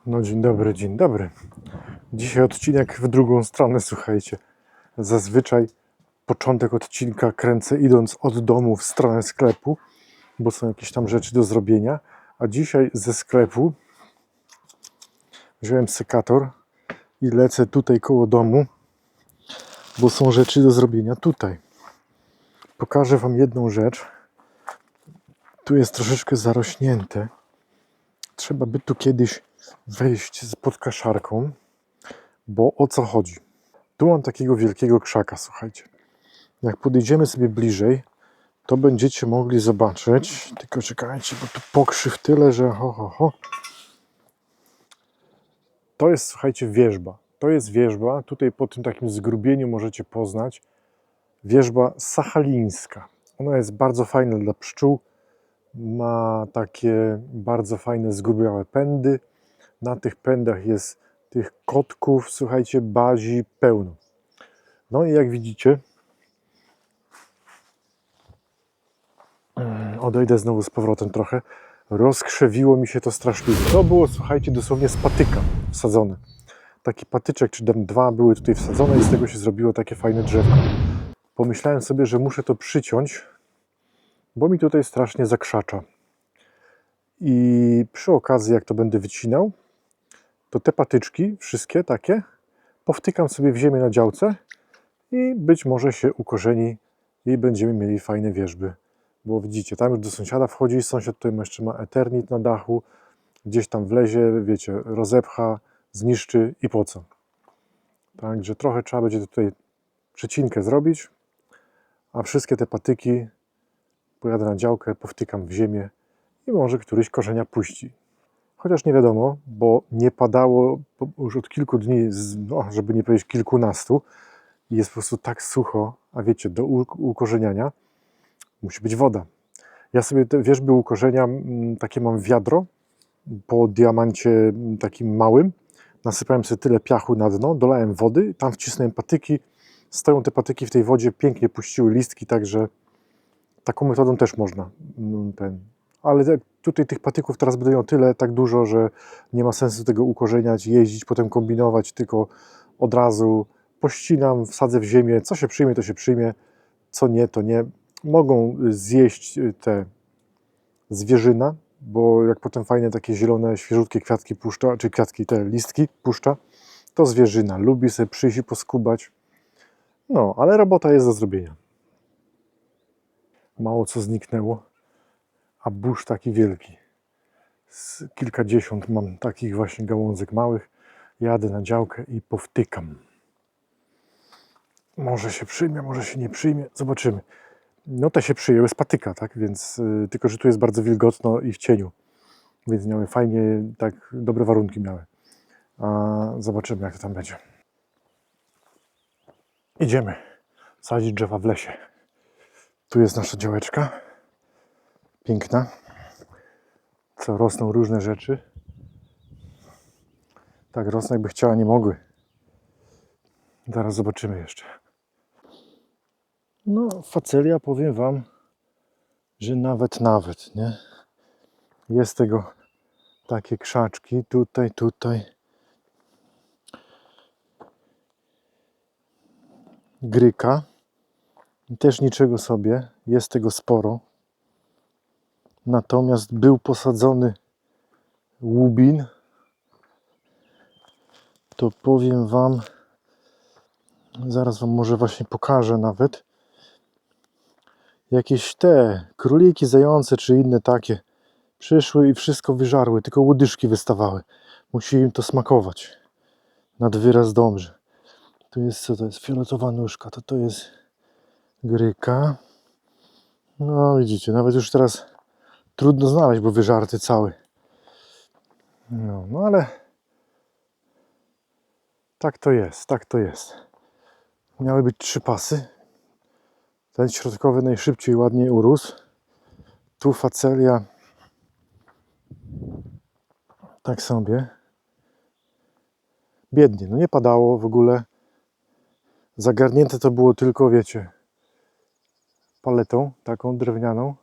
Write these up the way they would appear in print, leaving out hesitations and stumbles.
No dzień dobry, dzień dobry. Dzisiaj odcinek w drugą stronę, słuchajcie. Zazwyczaj początek odcinka kręcę idąc od domu w stronę sklepu, bo są jakieś tam rzeczy do zrobienia, a dzisiaj ze sklepu wziąłem sekator i lecę tutaj koło domu, bo są rzeczy do zrobienia tutaj. Pokażę wam jedną rzecz. Tu jest troszeczkę zarośnięte. Trzeba by tu kiedyś wejść z podkaszarką, bo o co chodzi? Tu mam takiego wielkiego krzaka, słuchajcie. Jak podejdziemy sobie bliżej, to będziecie mogli zobaczyć, tylko czekajcie, bo tu pokrzyw tyle, że ho. To jest, słuchajcie, wierzba. To jest wierzba, tutaj po tym takim zgrubieniu możecie poznać, wierzba sachalińska. Ona jest bardzo fajna dla pszczół, ma takie bardzo fajne zgrubiałe pędy. Na tych pędach jest tych kotków, słuchajcie, bazi pełno. No i jak widzicie, odejdę znowu z powrotem trochę, rozkrzewiło mi się to straszliwie. To było, słuchajcie, dosłownie z patyka wsadzone. Taki patyczek, czy tam dwa były tutaj wsadzone i z tego się zrobiło takie fajne drzewko. Pomyślałem sobie, że muszę to przyciąć, bo mi tutaj strasznie zakrzacza. I przy okazji, jak to będę wycinał, to te patyczki, wszystkie takie, powtykam sobie w ziemię na działce i być może się ukorzeni i będziemy mieli fajne wierzby. Bo widzicie, tam już do sąsiada wchodzi, sąsiad tutaj jeszcze ma eternit na dachu, gdzieś tam wlezie, wiecie, rozepcha, zniszczy i po co. Także trochę trzeba będzie tutaj przecinkę zrobić, a wszystkie te patyki pojadę na działkę, powtykam w ziemię i może któryś korzenia puści. Chociaż nie wiadomo, bo nie padało już od kilku dni, żeby nie powiedzieć kilkunastu, i jest po prostu tak sucho, a wiecie, do ukorzeniania musi być woda. Ja sobie te wierzby ukorzeniam, takie mam wiadro po diamancie takim małym, nasypałem sobie tyle piachu na dno, dolałem wody, tam wcisnąłem patyki, stoją te patyki w tej wodzie, pięknie puściły listki, także taką metodą też można. Ale tutaj tych patyków teraz będę miał tyle, tak dużo, że nie ma sensu tego ukorzeniać, jeździć, potem kombinować, tylko od razu pościnam, wsadzę w ziemię, co się przyjmie, to się przyjmie, co nie, to nie. Mogą zjeść te zwierzyna, bo jak potem fajne takie zielone, świeżutkie kwiatki puszcza, czy kwiatki, te listki puszcza, to zwierzyna lubi sobie przyjść i poskubać. No, ale robota jest do zrobienia. Mało co zniknęło, a burz taki wielki. Z kilkadziesiąt mam takich właśnie gałązek małych. Jadę na działkę i powtykam. Może się przyjmie, może się nie przyjmie, zobaczymy. No te się przyjęły z patyka, tak, więc tylko, że tu jest bardzo wilgotno i w cieniu. Więc miały fajnie, tak dobre warunki miały. A zobaczymy, jak to tam będzie. Idziemy sadzić drzewa w lesie. Tu jest nasza działeczka. Piękna. Co rosną różne rzeczy. Tak rosną, jakby chciała, nie mogły. Zaraz zobaczymy jeszcze. No, facelia, powiem wam, że nawet, nie? Jest tego takie krzaczki, tutaj. Gryka. Też niczego sobie, jest tego sporo. Natomiast był posadzony łubin. To powiem wam, zaraz wam może właśnie pokażę nawet. Jakieś te króliki, zające czy inne takie przyszły i wszystko wyżarły, tylko łodyżki wystawały. Musi im to smakować. Nad wyraz dobrze. Tu jest co to jest? Fioletowa nóżka. To jest gryka. No widzicie, nawet już teraz trudno znaleźć, bo wyżarty cały. No ale tak to jest, tak to jest. Miały być 3 pasy. Ten środkowy najszybciej ładnie urósł. Tu facelia tak sobie. Biednie, no nie padało w ogóle. Zagarnięte to było tylko, wiecie, paletą taką drewnianą.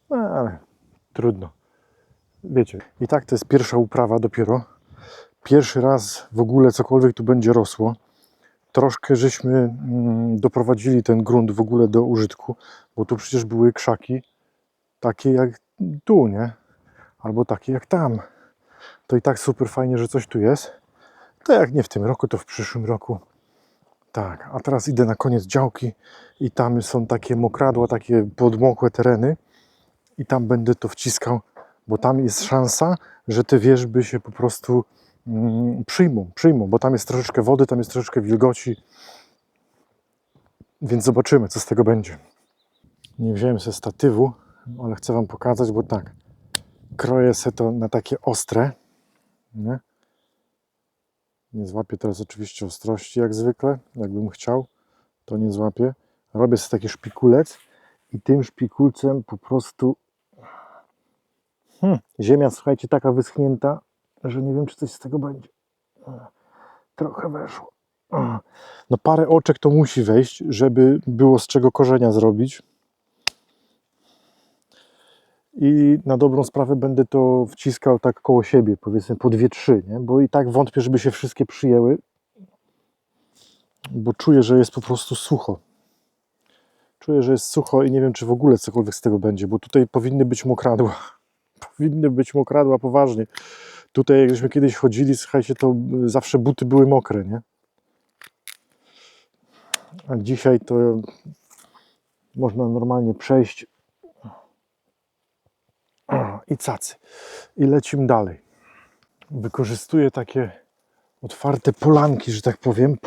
No ale trudno. wiecie. I tak to jest pierwsza uprawa dopiero. Pierwszy raz w ogóle cokolwiek tu będzie rosło. Troszkę żeśmy doprowadzili ten grunt w ogóle do użytku, bo tu przecież były krzaki takie jak tu, nie? Albo takie jak tam. To i tak super fajnie, że coś tu jest. To jak nie w tym roku, to w przyszłym roku. Tak, a teraz idę na koniec działki i tam są takie mokradła, takie podmokłe tereny i tam będę to wciskał, bo tam jest szansa, że te wierzby się po prostu przyjmą, bo tam jest troszeczkę wody, tam jest troszeczkę wilgoci, więc zobaczymy, co z tego będzie. Nie wziąłem sobie statywu, ale chcę Wam pokazać, bo tak, kroję sobie to na takie ostre, nie? Nie złapię teraz oczywiście ostrości jak zwykle, jakbym chciał, to nie złapię. Robię sobie taki szpikulec i tym szpikulcem po prostu ziemia, słuchajcie, taka wyschnięta, że nie wiem, czy coś z tego będzie. Trochę weszło. No parę oczek to musi wejść, żeby było z czego korzenia zrobić. I na dobrą sprawę będę to wciskał tak koło siebie, powiedzmy po 2-3, nie? Bo i tak wątpię, żeby się wszystkie przyjęły, bo czuję, że jest po prostu sucho. Czuję, że jest sucho i nie wiem, czy w ogóle cokolwiek z tego będzie, bo tutaj powinny być mokradła. Powinny być mokradła poważnie. Tutaj jak żeśmy kiedyś chodzili, słuchajcie, to zawsze buty były mokre, nie? A dzisiaj to można normalnie przejść i cacy. I lecimy dalej. Wykorzystuję takie otwarte polanki, że tak powiem,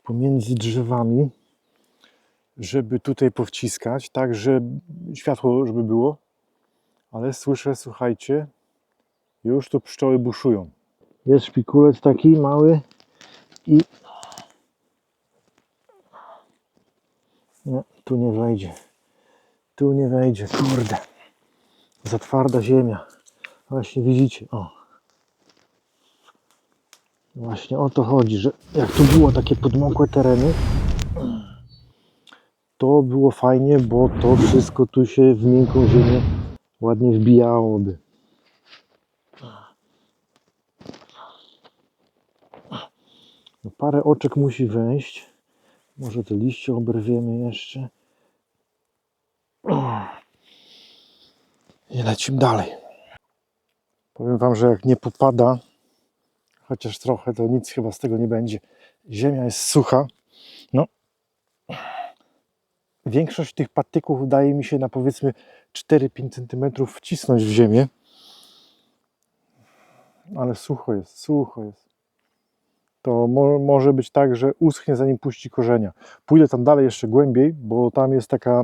pomiędzy drzewami, żeby tutaj powciskać, tak, że światło, żeby było. Ale słyszę, słuchajcie, już tu pszczoły buszują. Jest szpikulec taki mały i nie, tu nie wejdzie. Tu nie wejdzie, kurde. Za twarda ziemia. Właśnie widzicie, o. Właśnie o to chodzi, że jak tu było takie podmokłe tereny, to było fajnie, bo to wszystko tu się w miękką ziemię ładnie wbijałoby. No parę oczek musi wejść. Może te liście oberwiemy jeszcze. I lecimy dalej. Powiem Wam, że jak nie popada, chociaż trochę, to nic chyba z tego nie będzie. Ziemia jest sucha. No, większość tych patyków udaje mi się na powiedzmy 4-5 cm wcisnąć w ziemię. Ale sucho jest, sucho jest. To może być tak, że uschnie zanim puści korzenia. Pójdę tam dalej jeszcze głębiej, bo tam jest taka,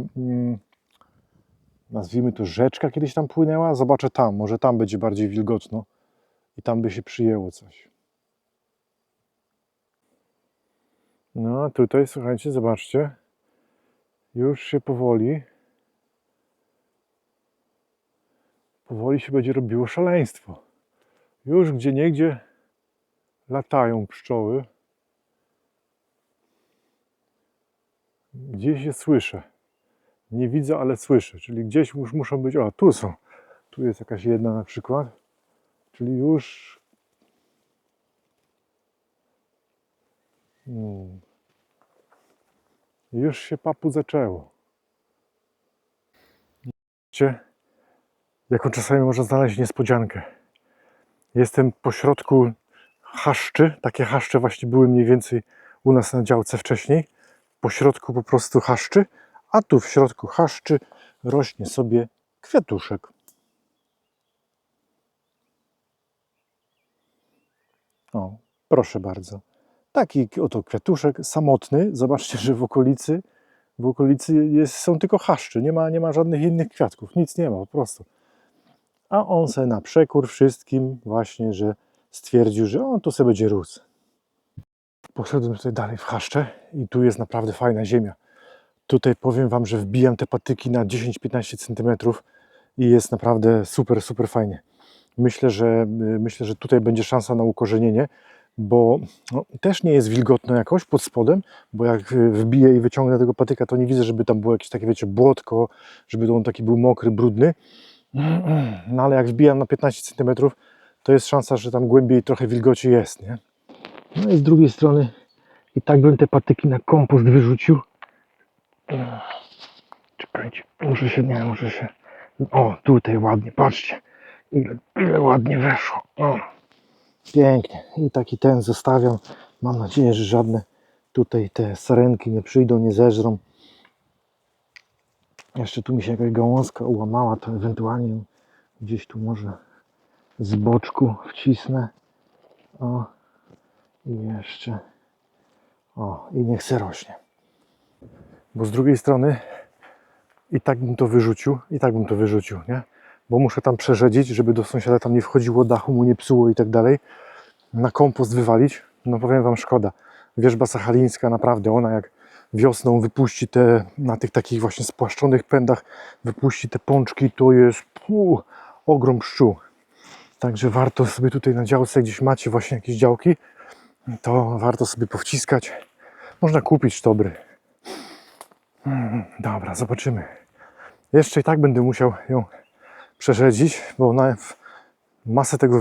nazwijmy to rzeczka, kiedyś tam płynęła. Zobaczę tam, może tam będzie bardziej wilgotno i tam by się przyjęło coś. No a tutaj, słuchajcie, zobaczcie, już się powoli się będzie robiło szaleństwo. Już gdzieniegdzie latają pszczoły. Gdzieś je słyszę. Nie widzę, ale słyszę. Czyli gdzieś już muszą być. O, tu są. Tu jest jakaś jedna na przykład. Czyli już. Już się papu zaczęło. Widzicie, jaką czasami można znaleźć niespodziankę. Jestem pośrodku chaszczy. Takie chaszcze właśnie były mniej więcej u nas na działce wcześniej. Pośrodku po prostu chaszczy, a tu w środku chaszczy rośnie sobie kwiatuszek. O, proszę bardzo. Taki oto kwiatuszek samotny. Zobaczcie, że w okolicy są tylko chaszcze. Nie ma żadnych innych kwiatków. Nic nie ma po prostu. A on se na przekór wszystkim właśnie, że stwierdził, że on tu sobie będzie rósł. Poszedłem tutaj dalej w chaszcze i tu jest naprawdę fajna ziemia. Tutaj powiem Wam, że wbijam te patyki na 10-15 cm i jest naprawdę super, super fajnie. Myślę, że tutaj będzie szansa na ukorzenienie, bo no, też nie jest wilgotno jakoś pod spodem, bo jak wbiję i wyciągnę tego patyka, to nie widzę, żeby tam było jakieś takie, wiecie, błotko, żeby on taki był mokry, brudny. No ale jak wbijam na 15 cm, to jest szansa, że tam głębiej trochę wilgoci jest, nie? No i z drugiej strony i tak bym te patyki na kompost wyrzucił. Czekajcie, muszę się... O, tutaj ładnie, patrzcie, ile ładnie weszło. O, pięknie. I taki ten zostawiam. Mam nadzieję, że żadne tutaj te sarenki nie przyjdą, nie zeżrą. Jeszcze tu mi się jakaś gałązka ułamała, to ewentualnie gdzieś tu może z boczku wcisnę. O, i jeszcze. O, i niech se rośnie. Bo z drugiej strony i tak bym to wyrzucił, nie? Bo muszę tam przerzedzić, żeby do sąsiada tam nie wchodziło, dachu mu nie psuło i tak dalej. Na kompost wywalić, no powiem wam, szkoda. Wierzba sachalińska, naprawdę, ona jak wiosną wypuści te, na tych takich właśnie spłaszczonych pędach, wypuści te pączki, to jest ogrom pszczół. Także warto sobie tutaj na działce, gdzieś macie właśnie jakieś działki, to warto sobie powciskać. Można kupić sztobry. Dobra, zobaczymy. Jeszcze i tak będę musiał ją przerzedzić, bo masę tego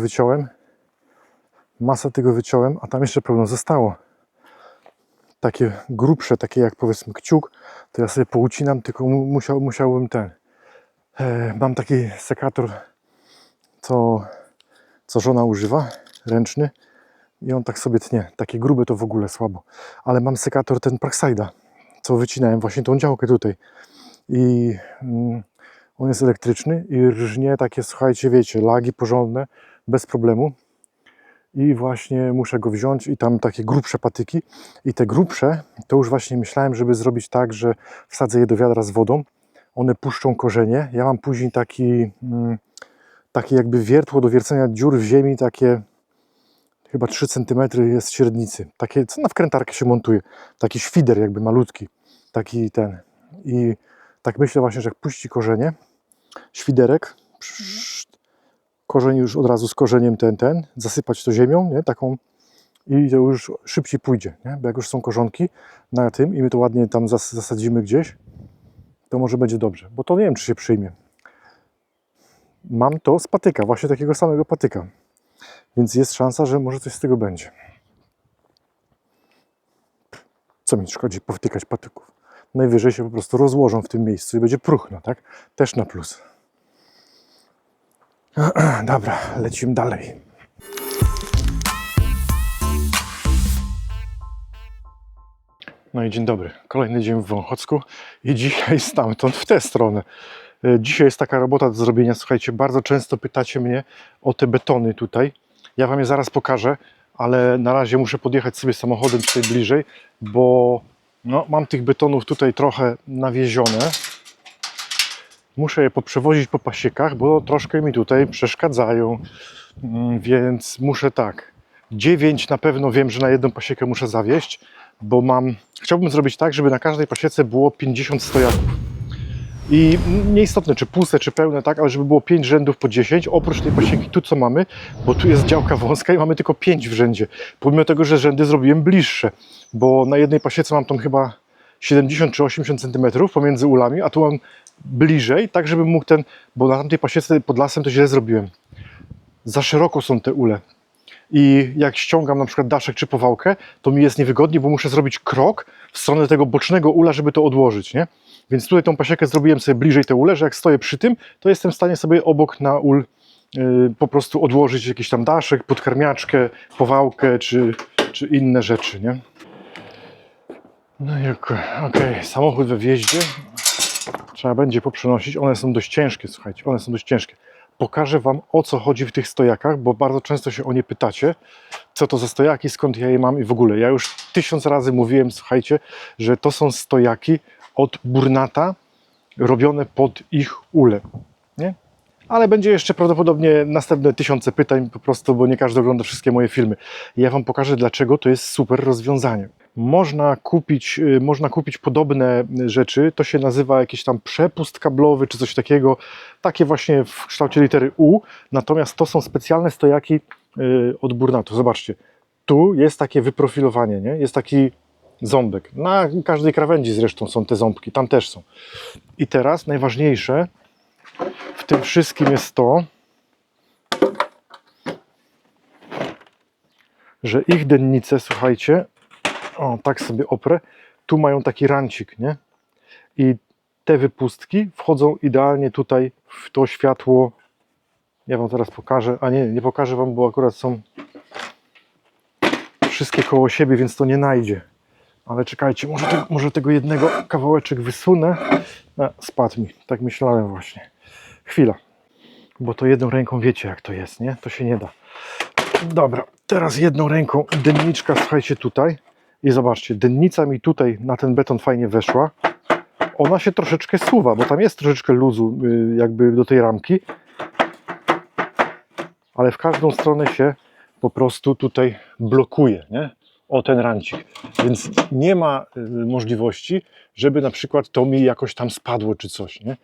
wyciąłem, a tam jeszcze pełno zostało. Takie grubsze, takie jak powiedzmy kciuk, to ja sobie poucinam, tylko musiałbym mam taki sekator, co żona używa, ręczny, i on tak sobie tnie. Takie grube to w ogóle słabo. Ale mam sekator ten Parkside'a, co wycinałem właśnie tą działkę tutaj. I on jest elektryczny i rżnie takie, słuchajcie, wiecie, lagi porządne, bez problemu. I właśnie muszę go wziąć i tam takie grubsze patyki. I te grubsze, to już właśnie myślałem, żeby zrobić tak, że wsadzę je do wiadra z wodą. One puszczą korzenie. Ja mam później takie jakby wiertło do wiercenia dziur w ziemi, takie chyba 3 cm jest średnicy. Takie, co na wkrętarkę się montuje. Taki świder jakby malutki. Taki ten. I tak myślę właśnie, że jak puści korzenie, świderek, korzeń już od razu z korzeniem zasypać to ziemią, nie? Taką, i to już szybciej pójdzie, nie? Bo jak już są korzonki na tym i my to ładnie tam zasadzimy gdzieś, to może będzie dobrze, bo to nie wiem, czy się przyjmie. Mam to z patyka, właśnie takiego samego patyka, więc jest szansa, że może coś z tego będzie. Co mi szkodzi powtykać patyków? Najwyżej się po prostu rozłożą w tym miejscu i będzie próchno, tak? Też na plus. Dobra, lecimy dalej. No i dzień dobry. Kolejny dzień w Wąchocku i dzisiaj stamtąd w tę stronę. Dzisiaj jest taka robota do zrobienia. Słuchajcie, bardzo często pytacie mnie o te betony tutaj. Ja wam je zaraz pokażę, ale na razie muszę podjechać sobie samochodem tutaj bliżej, bo no, mam tych betonów tutaj trochę nawiezione. Muszę je poprzewozić po pasiekach, bo troszkę mi tutaj przeszkadzają, więc muszę tak, 9 na pewno wiem, że na jedną pasiekę muszę zawieźć, bo chciałbym zrobić tak, żeby na każdej pasiece było 50 stojaków. I nieistotne, czy puste, czy pełne, tak, ale żeby było 5 rzędów po 10, oprócz tej pasieki tu co mamy, bo tu jest działka wąska i mamy tylko 5 w rzędzie, pomimo tego, że rzędy zrobiłem bliższe, bo na jednej pasiece mam tam chyba 70 czy 80 cm pomiędzy ulami, a tu mam bliżej, tak żeby mógł bo na tamtej pasiece pod lasem to źle zrobiłem. Za szeroko są te ule. I jak ściągam na przykład daszek czy powałkę, to mi jest niewygodnie, bo muszę zrobić krok w stronę tego bocznego ula, żeby to odłożyć, nie? Więc tutaj tą pasiekę zrobiłem sobie bliżej te ule, że jak stoję przy tym, to jestem w stanie sobie obok na ul po prostu odłożyć jakiś tam daszek, podkarmiaczkę, powałkę czy inne rzeczy, nie? No i okej, samochód we wjeździe. Trzeba będzie poprzenosić. One są dość ciężkie, słuchajcie, one są dość ciężkie. Pokażę wam, o co chodzi w tych stojakach, bo bardzo często się o nie pytacie, co to za stojaki, skąd ja je mam i w ogóle. Ja już 1000 razy mówiłem, słuchajcie, że to są stojaki od Burnata, robione pod ich ule, nie? Ale będzie jeszcze prawdopodobnie następne 1000 pytań po prostu, bo nie każdy ogląda wszystkie moje filmy. Ja wam pokażę, dlaczego to jest super rozwiązanie. Można kupić podobne rzeczy, to się nazywa jakiś tam przepust kablowy czy coś takiego, takie właśnie w kształcie litery U, natomiast to są specjalne stojaki od Burnatu. Zobaczcie, tu jest takie wyprofilowanie, nie? Jest taki ząbek, na każdej krawędzi zresztą są te ząbki, tam też są. I teraz najważniejsze, w tym wszystkim jest to, że ich dennice, słuchajcie, o, tak sobie oprę, tu mają taki rancik, nie? I te wypustki wchodzą idealnie tutaj w to światło. Ja wam zaraz pokażę, a nie pokażę wam, bo akurat są wszystkie koło siebie, więc to nie najdzie. Ale czekajcie, może tego jednego kawałeczek wysunę. Spadł mi, tak myślałem właśnie. Chwila, bo to jedną ręką wiecie jak to jest, nie? To się nie da. Dobra, teraz jedną ręką denniczka, słuchajcie, tutaj. I zobaczcie, dennica mi tutaj na ten beton fajnie weszła. Ona się troszeczkę suwa, bo tam jest troszeczkę luzu jakby do tej ramki. Ale w każdą stronę się po prostu tutaj blokuje, nie? O ten rancik. Więc nie ma możliwości, żeby na przykład to mi jakoś tam spadło czy coś, nie?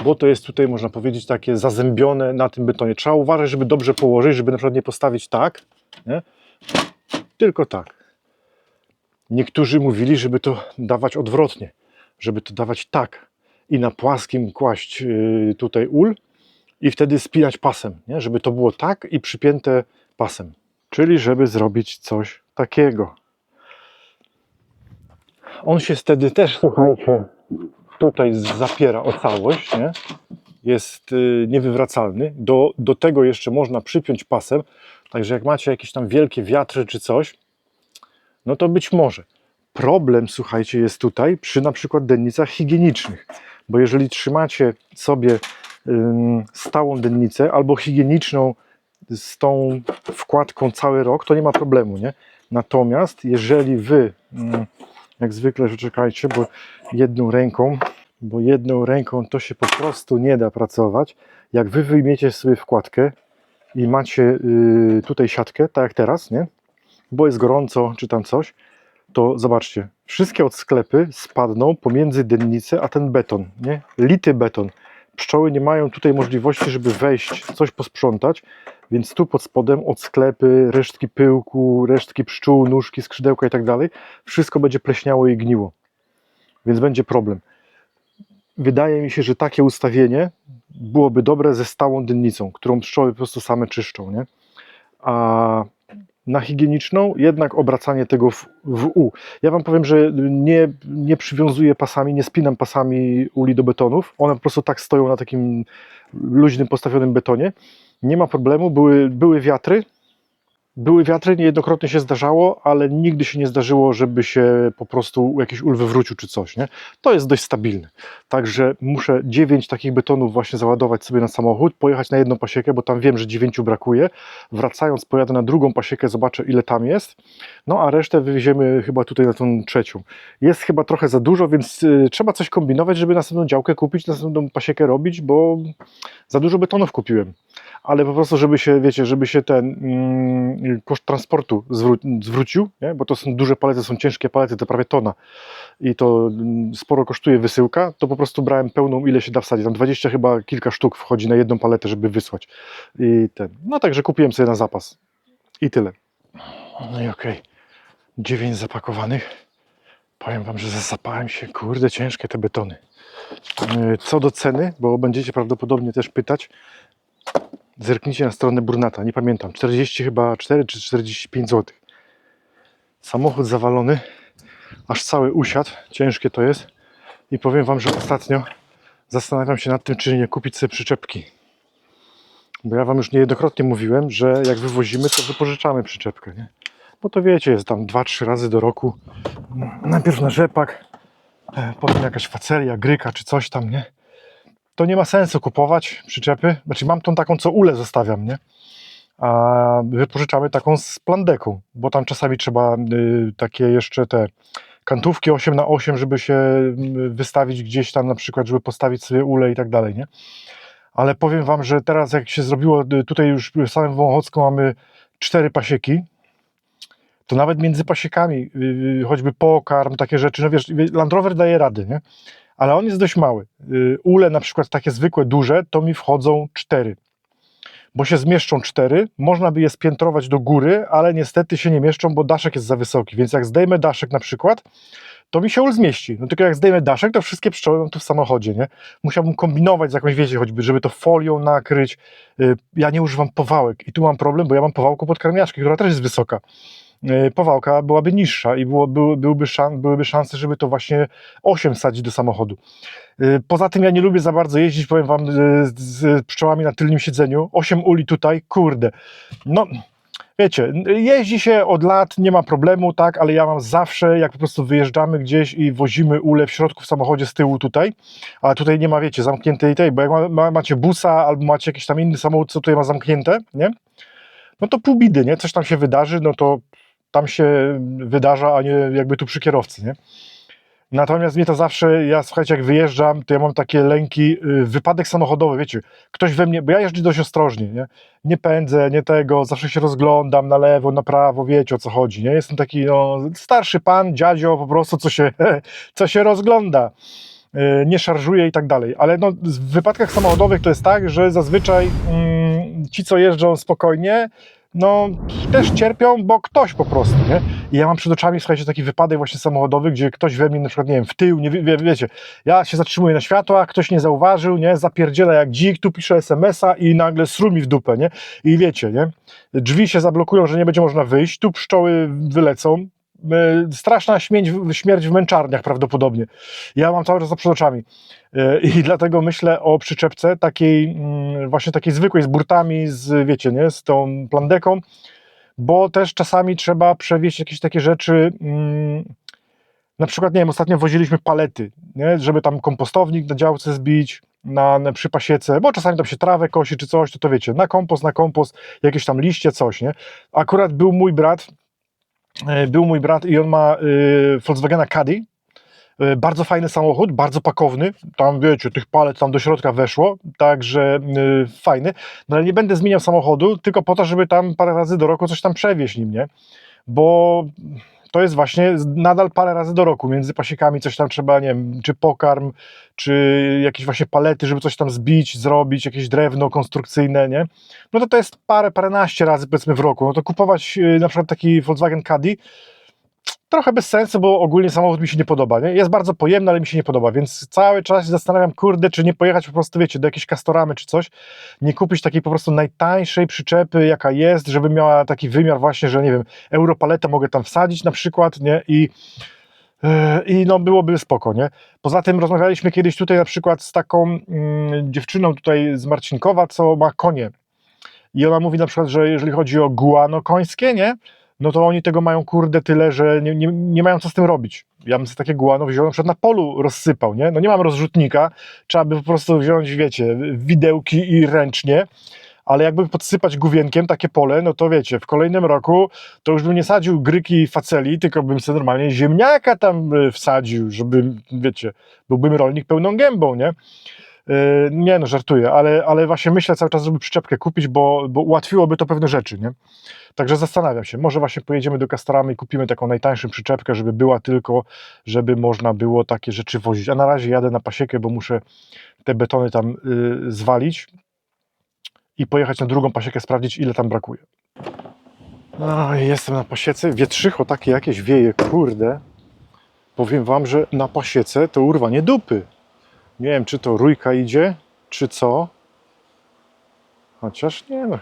Bo to jest tutaj, można powiedzieć, takie zazębione na tym betonie. Trzeba uważać, żeby dobrze położyć, żeby na przykład nie postawić tak, nie? Tylko tak. Niektórzy mówili, żeby to dawać odwrotnie, żeby to dawać tak i na płaskim kłaść tutaj ul i wtedy spinać pasem, nie? Żeby to było tak i przypięte pasem. Czyli żeby zrobić coś takiego. On się wtedy też, słuchajcie, tutaj zapiera o całość, nie? Jest niewywracalny. Do tego jeszcze można przypiąć pasem, także jak macie jakieś tam wielkie wiatry czy coś, no to być może. Problem, słuchajcie, jest tutaj przy na przykład dennicach higienicznych, bo jeżeli trzymacie sobie stałą dennicę albo higieniczną z tą wkładką cały rok, to nie ma problemu, nie? Natomiast jeżeli wy, jak zwykle, że czekajcie, bo jedną ręką to się po prostu nie da pracować. Jak wy wyjmiecie sobie wkładkę i macie tutaj siatkę, tak jak teraz, nie? Bo jest gorąco czy tam coś, to zobaczcie, wszystkie odsklepy spadną pomiędzy dennicę a ten beton, nie? Lity beton. Pszczoły nie mają tutaj możliwości, żeby wejść, coś posprzątać, więc tu pod spodem odsklepy, resztki pyłku, resztki pszczół, nóżki, skrzydełka i tak dalej, wszystko będzie pleśniało i gniło, więc będzie problem. Wydaje mi się, że takie ustawienie byłoby dobre ze stałą dennicą, którą pszczoły po prostu same czyszczą, nie? A na higieniczną jednak obracanie tego w U. Ja wam powiem, że nie przywiązuję pasami, nie spinam pasami uli do betonów. One po prostu tak stoją na takim luźnym, postawionym betonie. Nie ma problemu, były wiatry. Niejednokrotnie się zdarzało, ale nigdy się nie zdarzyło, żeby się po prostu jakiś ul wywrócił czy coś, nie? To jest dość stabilne. Także muszę 9 takich betonów właśnie załadować sobie na samochód, pojechać na jedną pasiekę, bo tam wiem, że 9 brakuje. Wracając pojadę na drugą pasiekę, zobaczę ile tam jest. No a resztę wywieziemy chyba tutaj na tą trzecią. Jest chyba trochę za dużo, więc trzeba coś kombinować, żeby następną działkę kupić, następną pasiekę robić, bo za dużo betonów kupiłem. Ale po prostu, żeby się, wiecie, żeby się ten koszt transportu zwrócił, nie? Bo to są duże palety, są ciężkie palety, to prawie tona i to sporo kosztuje wysyłka, to po prostu brałem pełną, ile się da wsadzić, tam 20 chyba kilka sztuk wchodzi na jedną paletę, żeby wysłać. No także kupiłem sobie na zapas i tyle. No i okej, 9 zapakowanych. Powiem wam, że zasapałem się, kurde, ciężkie te betony. Co do ceny, bo będziecie prawdopodobnie też pytać, zerknijcie na stronę Burnata, nie pamiętam, 40 chyba 4 czy 45 zł. Samochód zawalony, aż cały usiadł, ciężkie to jest i powiem wam, że ostatnio zastanawiam się nad tym, czy nie kupić sobie przyczepki. Bo ja wam już niejednokrotnie mówiłem, że jak wywozimy, to wypożyczamy przyczepkę, nie? Bo to wiecie, jest tam 2-3 razy do roku. Najpierw na rzepak, potem jakaś facelia, gryka czy coś tam, nie? To nie ma sensu kupować przyczepy. Znaczy mam tą taką, co ulę zostawiam, nie? A wypożyczamy taką z plandeką, bo tam czasami trzeba takie jeszcze te kantówki 8x8, żeby się wystawić gdzieś tam na przykład, żeby postawić sobie ulę i tak dalej, nie? Ale powiem wam, że teraz jak się zrobiło, tutaj już w samym Wąchocku mamy 4 pasieki, to nawet między pasiekami, choćby pokarm, takie rzeczy, no wiesz, Land Rover daje rady, nie? Ale on jest dość mały. Ule na przykład takie zwykłe, duże, to mi wchodzą 4. Bo się zmieszczą 4, można by je spiętrować do góry, ale niestety się nie mieszczą, bo daszek jest za wysoki, więc jak zdejmę daszek na przykład, to mi się ul zmieści. No tylko jak zdejmę daszek, to wszystkie pszczoły mam tu w samochodzie, nie? Musiałbym kombinować z jakąś, wiecie, choćby, żeby to folią nakryć. Ja nie używam powałek i tu mam problem, bo ja mam powałkę podkarmiaczki, która też jest wysoka. Powałka byłaby niższa i byłyby szanse, żeby to właśnie 8 sadzić do samochodu. Poza tym ja nie lubię za bardzo jeździć, powiem wam, z pszczołami na tylnym siedzeniu. 8 uli tutaj, kurde. No, wiecie, jeździ się od lat, nie ma problemu, tak, ale ja mam zawsze, jak po prostu wyjeżdżamy gdzieś i wozimy ulę w środku w samochodzie z tyłu tutaj, a tutaj nie ma, wiecie, zamkniętej tej, bo jak macie busa albo macie jakiś tam inny samochód, co tutaj ma zamknięte, nie? No to pół bidy, nie? Coś tam się wydarzy, no to tam się wydarza, a nie jakby tu przy kierowcy, nie? Natomiast mnie to zawsze, ja słuchajcie, jak wyjeżdżam, to ja mam takie lęki, wypadek samochodowy, wiecie, ktoś we mnie, bo ja jeżdżę dość ostrożnie, nie pędzę, nie tego, zawsze się rozglądam na lewo, na prawo, wiecie o co chodzi, nie? Jestem taki, no, starszy pan, dziadzio po prostu, co się rozgląda, nie szarżuje i tak dalej, ale no, w wypadkach samochodowych to jest tak, że zazwyczaj ci, co jeżdżą spokojnie, no też cierpią, bo ktoś po prostu, nie? I ja mam przed oczami, słuchajcie, taki wypadek właśnie samochodowy, gdzie ktoś we mnie na przykład, nie wiem, w tył, nie wiecie, ja się zatrzymuję na światłach, ktoś nie zauważył, nie? Zapierdziela jak dzik, tu piszę SMS-a i nagle sru mi w dupę, nie? I wiecie, nie? Drzwi się zablokują, że nie będzie można wyjść, tu pszczoły wylecą, straszna śmierć w męczarniach prawdopodobnie. Ja mam cały czas to przed oczami. I dlatego myślę o przyczepce takiej, właśnie takiej zwykłej, z burtami, wiecie, nie, z tą plandeką, bo też czasami trzeba przewieźć jakieś takie rzeczy, na przykład, nie wiem, ostatnio woziliśmy palety, nie, żeby tam kompostownik na działce zbić, przy pasiece, bo czasami tam się trawę kosi czy coś, to wiecie, na kompost, jakieś tam liście, coś, nie. Akurat był mój brat i on ma Volkswagena Caddy, bardzo fajny samochód, bardzo pakowny, tam wiecie, tych palet tam do środka weszło, także fajny, no ale nie będę zmieniał samochodu, tylko po to, żeby tam parę razy do roku coś tam przewieźć nim, nie, bo to jest właśnie nadal parę razy do roku, między pasiekami coś tam trzeba, nie wiem, czy pokarm, czy jakieś właśnie palety, żeby coś tam zbić, zrobić, jakieś drewno konstrukcyjne, nie, no to jest paręnaście razy powiedzmy w roku, no to kupować na przykład taki Volkswagen Caddy, trochę bez sensu, bo ogólnie samochód mi się nie podoba, nie? Jest bardzo pojemny, ale mi się nie podoba, więc cały czas się zastanawiam, kurde, czy nie pojechać po prostu, wiecie, do jakiejś Castoramy czy coś, nie kupić takiej po prostu najtańszej przyczepy, jaka jest, żeby miała taki wymiar właśnie, że nie wiem, europaletę mogę tam wsadzić na przykład, nie? I no byłoby spoko, nie? Poza tym rozmawialiśmy kiedyś tutaj na przykład z taką dziewczyną tutaj z Marcinkowa, co ma konie i ona mówi na przykład, że jeżeli chodzi o guano końskie, nie? No to oni tego mają, kurde, tyle, że nie mają co z tym robić. Ja bym sobie takie guano wziął, na przykład na polu rozsypał, nie? No nie mam rozrzutnika, trzeba by po prostu wziąć, wiecie, widełki i ręcznie, ale jakby podsypać gówienkiem takie pole, no to wiecie, w kolejnym roku to już bym nie sadził gryki i faceli, tylko bym sobie normalnie ziemniaka tam wsadził, żeby, wiecie, byłbym rolnik pełną gębą, nie? Nie no, żartuję, ale właśnie myślę cały czas, żeby przyczepkę kupić, bo ułatwiłoby to pewne rzeczy, nie? Także zastanawiam się, może właśnie pojedziemy do Castoramy i kupimy taką najtańszą przyczepkę, żeby była tylko, żeby można było takie rzeczy wozić. A na razie jadę na pasiekę, bo muszę te betony tam zwalić i pojechać na drugą pasiekę, sprawdzić, ile tam brakuje. No i jestem na pasiece, wietrzycho takie jakieś wieje, kurde. Powiem wam, że na pasiece to urwanie dupy. Nie wiem, czy to rójka idzie, czy co. Chociaż nie, no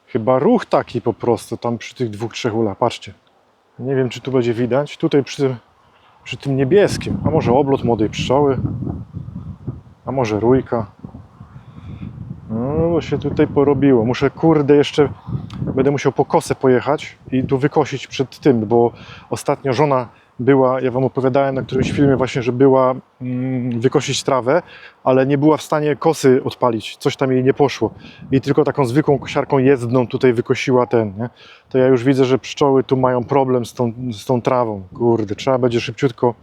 chyba ruch taki po prostu tam przy tych 2-3 ulach. Patrzcie. Nie wiem, czy tu będzie widać. Tutaj przy tym niebieskim. A może oblot młodej pszczoły. A może rójka. No, bo się tutaj porobiło. Muszę, kurde, jeszcze będę musiał po kosę pojechać i tu wykosić przed tym, bo ostatnio żona była, ja wam opowiadałem na którymś filmie właśnie, że była wykosić trawę, ale nie była w stanie kosy odpalić, coś tam jej nie poszło i tylko taką zwykłą kosiarką jezdną tutaj wykosiła nie? To ja już widzę, że pszczoły tu mają problem z tą trawą, kurde, trzeba będzie szybciutko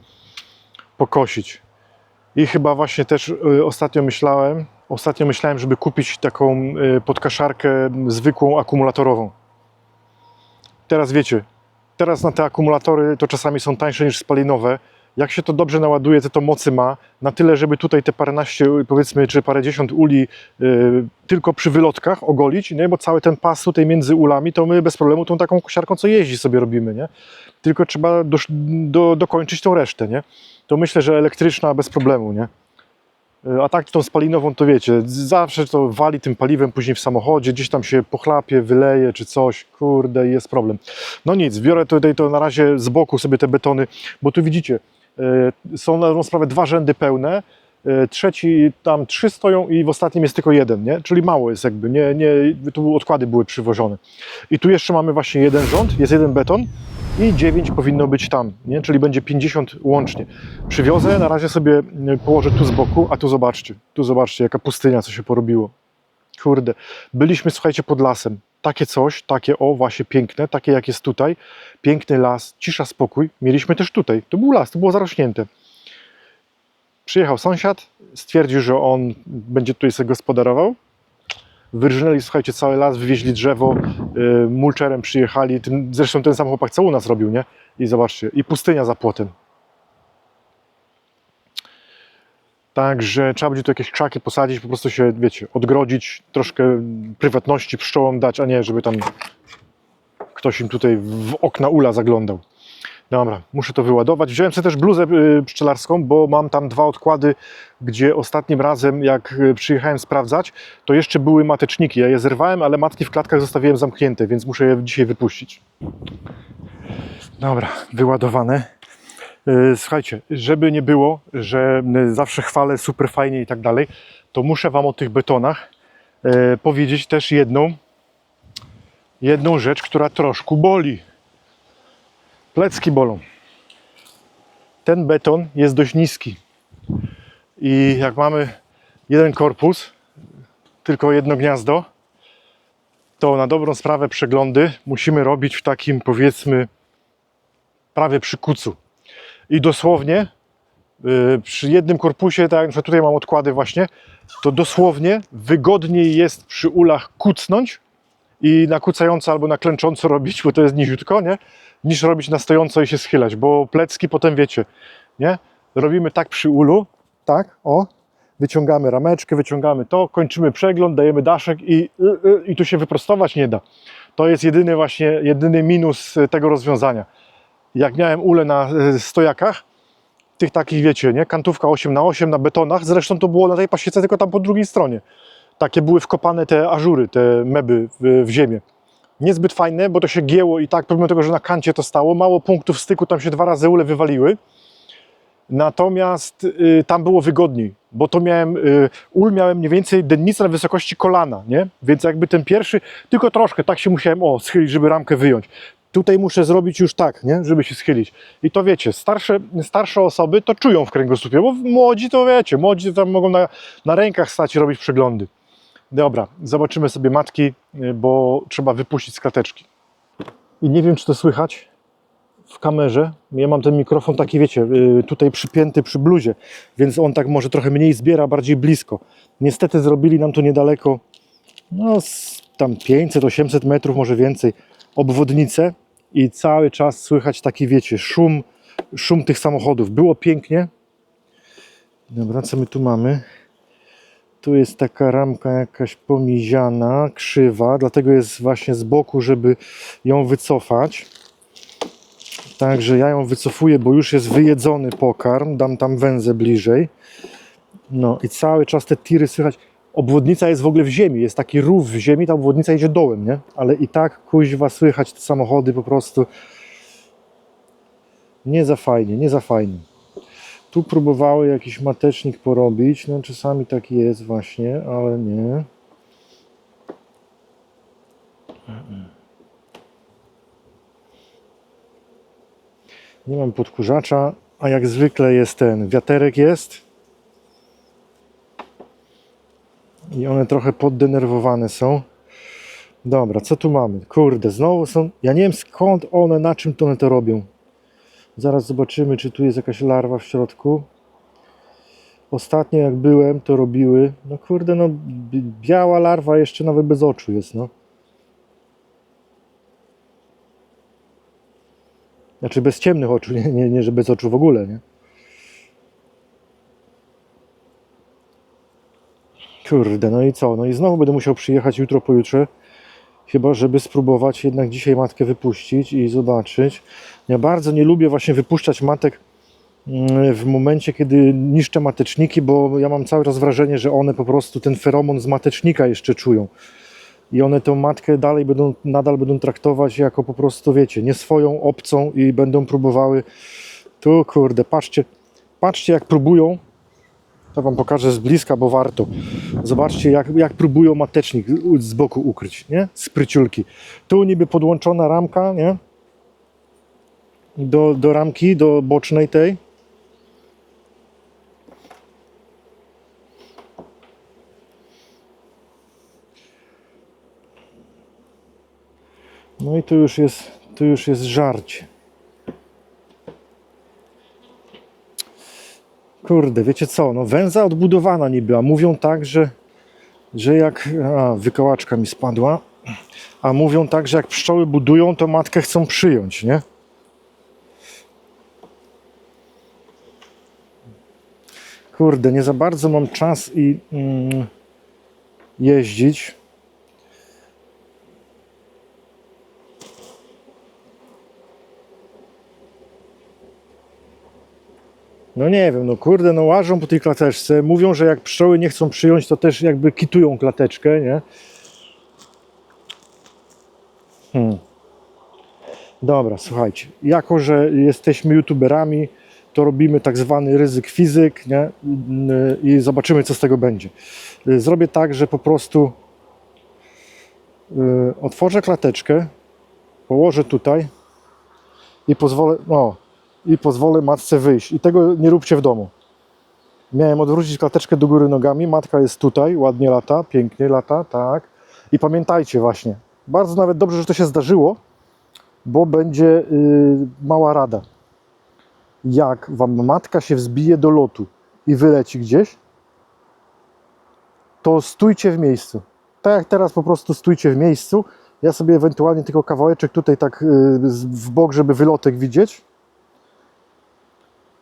pokosić. I chyba właśnie też ostatnio myślałem, żeby kupić taką podkaszarkę zwykłą akumulatorową. Teraz wiecie, teraz na te akumulatory to czasami są tańsze niż spalinowe Jak się to dobrze naładuje, to mocy ma, na tyle, żeby tutaj te paręnaście, powiedzmy, czy parędziesiąt uli tylko przy wylotkach ogolić, nie? Bo cały ten pas tutaj między ulami, to my bez problemu tą taką kosiarką, co jeździ, sobie robimy, nie? Tylko trzeba dokończyć tą resztę, nie? To myślę, że elektryczna bez problemu, nie? A tak tą spalinową, to wiecie, zawsze to wali tym paliwem później w samochodzie, gdzieś tam się pochlapie, wyleje czy coś, kurde, jest problem. No nic, biorę tutaj to na razie z boku sobie te betony, bo tu widzicie, są na dobrą sprawę 2 rzędy pełne, trzeci tam 3 stoją i w ostatnim jest tylko 1, nie? Czyli mało jest jakby, tu odkłady były przywożone. I tu jeszcze mamy właśnie 1 rząd, jest 1 beton i 9 powinno być tam, nie? Czyli będzie 50 łącznie. Przywiozę, na razie sobie położę tu z boku, a tu zobaczcie jaka pustynia, co się porobiło. Kurde, byliśmy, słuchajcie, pod lasem. Takie coś, takie o, właśnie piękne, takie jak jest tutaj. Piękny las, cisza, spokój. Mieliśmy też tutaj. To był las, to było zarośnięte. Przyjechał sąsiad, stwierdził, że on będzie tutaj sobie gospodarował. Wyrżnęli, słuchajcie, cały las, wywieźli drzewo, mulczerem przyjechali. Zresztą ten sam chłopak, co u nas robił, nie? I zobaczcie, i pustynia za płotem. Także trzeba będzie tu jakieś krzaki posadzić, po prostu się, wiecie, odgrodzić, troszkę prywatności pszczołom dać, a nie, żeby tam ktoś im tutaj w okna ula zaglądał. Dobra, muszę to wyładować. Wziąłem sobie też bluzę pszczelarską, bo mam tam 2 odkłady, gdzie ostatnim razem, jak przyjechałem sprawdzać, to jeszcze były mateczniki. Ja je zerwałem, ale matki w klatkach zostawiłem zamknięte, więc muszę je dzisiaj wypuścić. Dobra, wyładowane. Słuchajcie, żeby nie było, że zawsze chwalę super fajnie i tak dalej, to muszę Wam o tych betonach powiedzieć też jedną rzecz, która troszkę boli. Plecki bolą. Ten beton jest dość niski i jak mamy 1 korpus, tylko 1 gniazdo, to na dobrą sprawę przeglądy musimy robić w takim, powiedzmy, prawie przy kucu. I dosłownie przy 1 korpusie, tak jak na przykład tutaj mam odkłady właśnie, to dosłownie wygodniej jest przy ulach kucnąć i na kucająco albo na klęcząco robić, bo to jest niziutko, nie? Niż robić na stojąco i się schylać, bo plecki potem wiecie, nie? Robimy tak przy ulu, tak, o, wyciągamy rameczkę, wyciągamy to, kończymy przegląd, dajemy daszek i tu się wyprostować nie da. To jest jedyny minus tego rozwiązania. Jak miałem ule na stojakach, tych takich wiecie, nie? Kantówka 8x8 na betonach, zresztą to było na tej pasiece, tylko tam po drugiej stronie. Takie były wkopane te ażury, te meby w ziemię. Niezbyt fajne, bo to się gięło i tak, pomimo tego, że na kancie to stało, mało punktów styku, tam się 2 razy ule wywaliły. Natomiast tam było wygodniej, bo to ul miałem mniej więcej dennicę na wysokości kolana, nie? Więc jakby ten pierwszy, tylko troszkę, tak się musiałem schylić, żeby ramkę wyjąć. Tutaj muszę zrobić już tak, nie? Żeby się schylić. I to wiecie, starsze osoby to czują w kręgosłupie, bo młodzi to wiecie, młodzi to tam mogą na rękach stać i robić przeglądy. Dobra, zobaczymy sobie matki, bo trzeba wypuścić z klateczki. I nie wiem, czy to słychać w kamerze. Ja mam ten mikrofon taki, wiecie, tutaj przypięty przy bluzie, więc on tak może trochę mniej zbiera, bardziej blisko. Niestety zrobili nam tu niedaleko, no tam 500-800 metrów, może więcej, obwodnicę i cały czas słychać taki, wiecie, szum tych samochodów. Było pięknie. Dobra, co my tu mamy? Tu jest taka ramka jakaś pomiziana, krzywa, dlatego jest właśnie z boku, żeby ją wycofać. Także ja ją wycofuję, bo już jest wyjedzony pokarm, dam tam węzę bliżej. No i cały czas te tiry słychać. Obwodnica jest w ogóle w ziemi, jest taki rów w ziemi, ta obwodnica idzie dołem, nie? Ale i tak kuźwa słychać te samochody po prostu. Nie za fajnie, nie za fajnie. Tu próbowały jakiś matecznik porobić, no czasami tak jest właśnie, ale nie. Nie mam podkurzacza, a jak zwykle jest wiaterek jest. I one trochę poddenerwowane są. Dobra, co tu mamy? Kurde, znowu są... Ja nie wiem skąd one, na czym to one to robią. Zaraz zobaczymy, czy tu jest jakaś larwa w środku. Ostatnio jak byłem, to robiły. No kurde, no biała larwa jeszcze nawet bez oczu jest, no. Znaczy bez ciemnych oczu, nie, że bez oczu w ogóle, nie? Kurde, no i co? No i znowu będę musiał przyjechać jutro, pojutrze. Chyba, żeby spróbować jednak dzisiaj matkę wypuścić i zobaczyć. Ja bardzo nie lubię właśnie wypuszczać matek w momencie, kiedy niszczę mateczniki, bo ja mam cały czas wrażenie, że one po prostu ten feromon z matecznika jeszcze czują. I one tę matkę nadal będą traktować jako po prostu, wiecie, nie swoją, obcą i będą próbowały. Tu kurde, patrzcie jak próbują. To wam pokażę z bliska, bo warto. Zobaczcie jak próbują matecznik z boku ukryć, nie? Spryciulki. Tu niby podłączona ramka, nie? Do ramki, do bocznej tej. No i tu już jest żarcie. Kurde, wiecie co, no węza odbudowana niby, a mówią tak, że jak... wykołaczka mi spadła. A mówią tak, że jak pszczoły budują, to matkę chcą przyjąć, nie? Kurde, nie za bardzo mam czas i jeździć. No nie wiem, no kurde, no łażą po tej klateczce. Mówią, że jak pszczoły nie chcą przyjąć, to też jakby kitują klateczkę, nie? Dobra, słuchajcie, jako że jesteśmy youtuberami, to robimy tak zwany ryzyk fizyk, nie? I zobaczymy, co z tego będzie. Zrobię tak, że po prostu otworzę klateczkę, położę tutaj i pozwolę matce wyjść. I tego nie róbcie w domu. Miałem odwrócić klateczkę do góry nogami, matka jest tutaj, ładnie lata, pięknie lata, tak. I pamiętajcie właśnie, bardzo nawet dobrze, że to się zdarzyło, bo będzie mała rada. Jak wam matka się wzbije do lotu i wyleci gdzieś, to stójcie w miejscu. Tak jak teraz po prostu stójcie w miejscu. Ja sobie ewentualnie tylko kawałeczek tutaj tak w bok, żeby wylotek widzieć.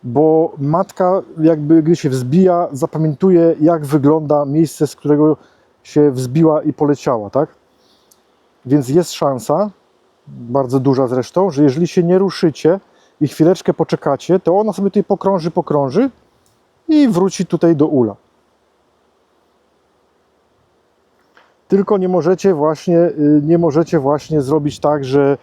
Bo matka jakby gdy się wzbija, zapamiętuje jak wygląda miejsce, z którego się wzbiła i poleciała, tak? Więc jest szansa, bardzo duża zresztą, że jeżeli się nie ruszycie i chwileczkę poczekacie, to ona sobie tutaj pokrąży i wróci tutaj do ula. Tylko nie możecie właśnie zrobić tak, że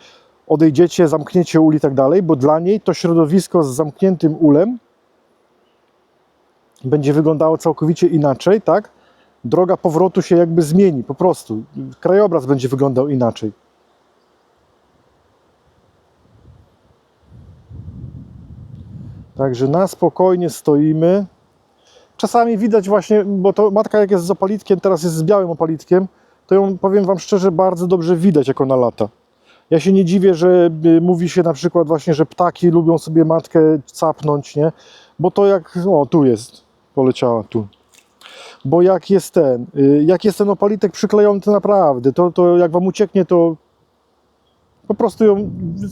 odejdziecie, zamkniecie ul i tak dalej, bo dla niej to środowisko z zamkniętym ulem będzie wyglądało całkowicie inaczej, tak? Droga powrotu się jakby zmieni, po prostu. Krajobraz będzie wyglądał inaczej. Także na spokojnie stoimy. Czasami widać właśnie, bo to matka jak jest z opalitkiem, teraz jest z białym opalitkiem, to ją, powiem wam szczerze, bardzo dobrze widać, jak ona lata. Ja się nie dziwię, że mówi się na przykład właśnie, że ptaki lubią sobie matkę capnąć, nie? Bo to jak, tu jest, poleciała tu. Bo jak jest ten opalitek przyklejony, to naprawdę, to jak wam ucieknie, to po prostu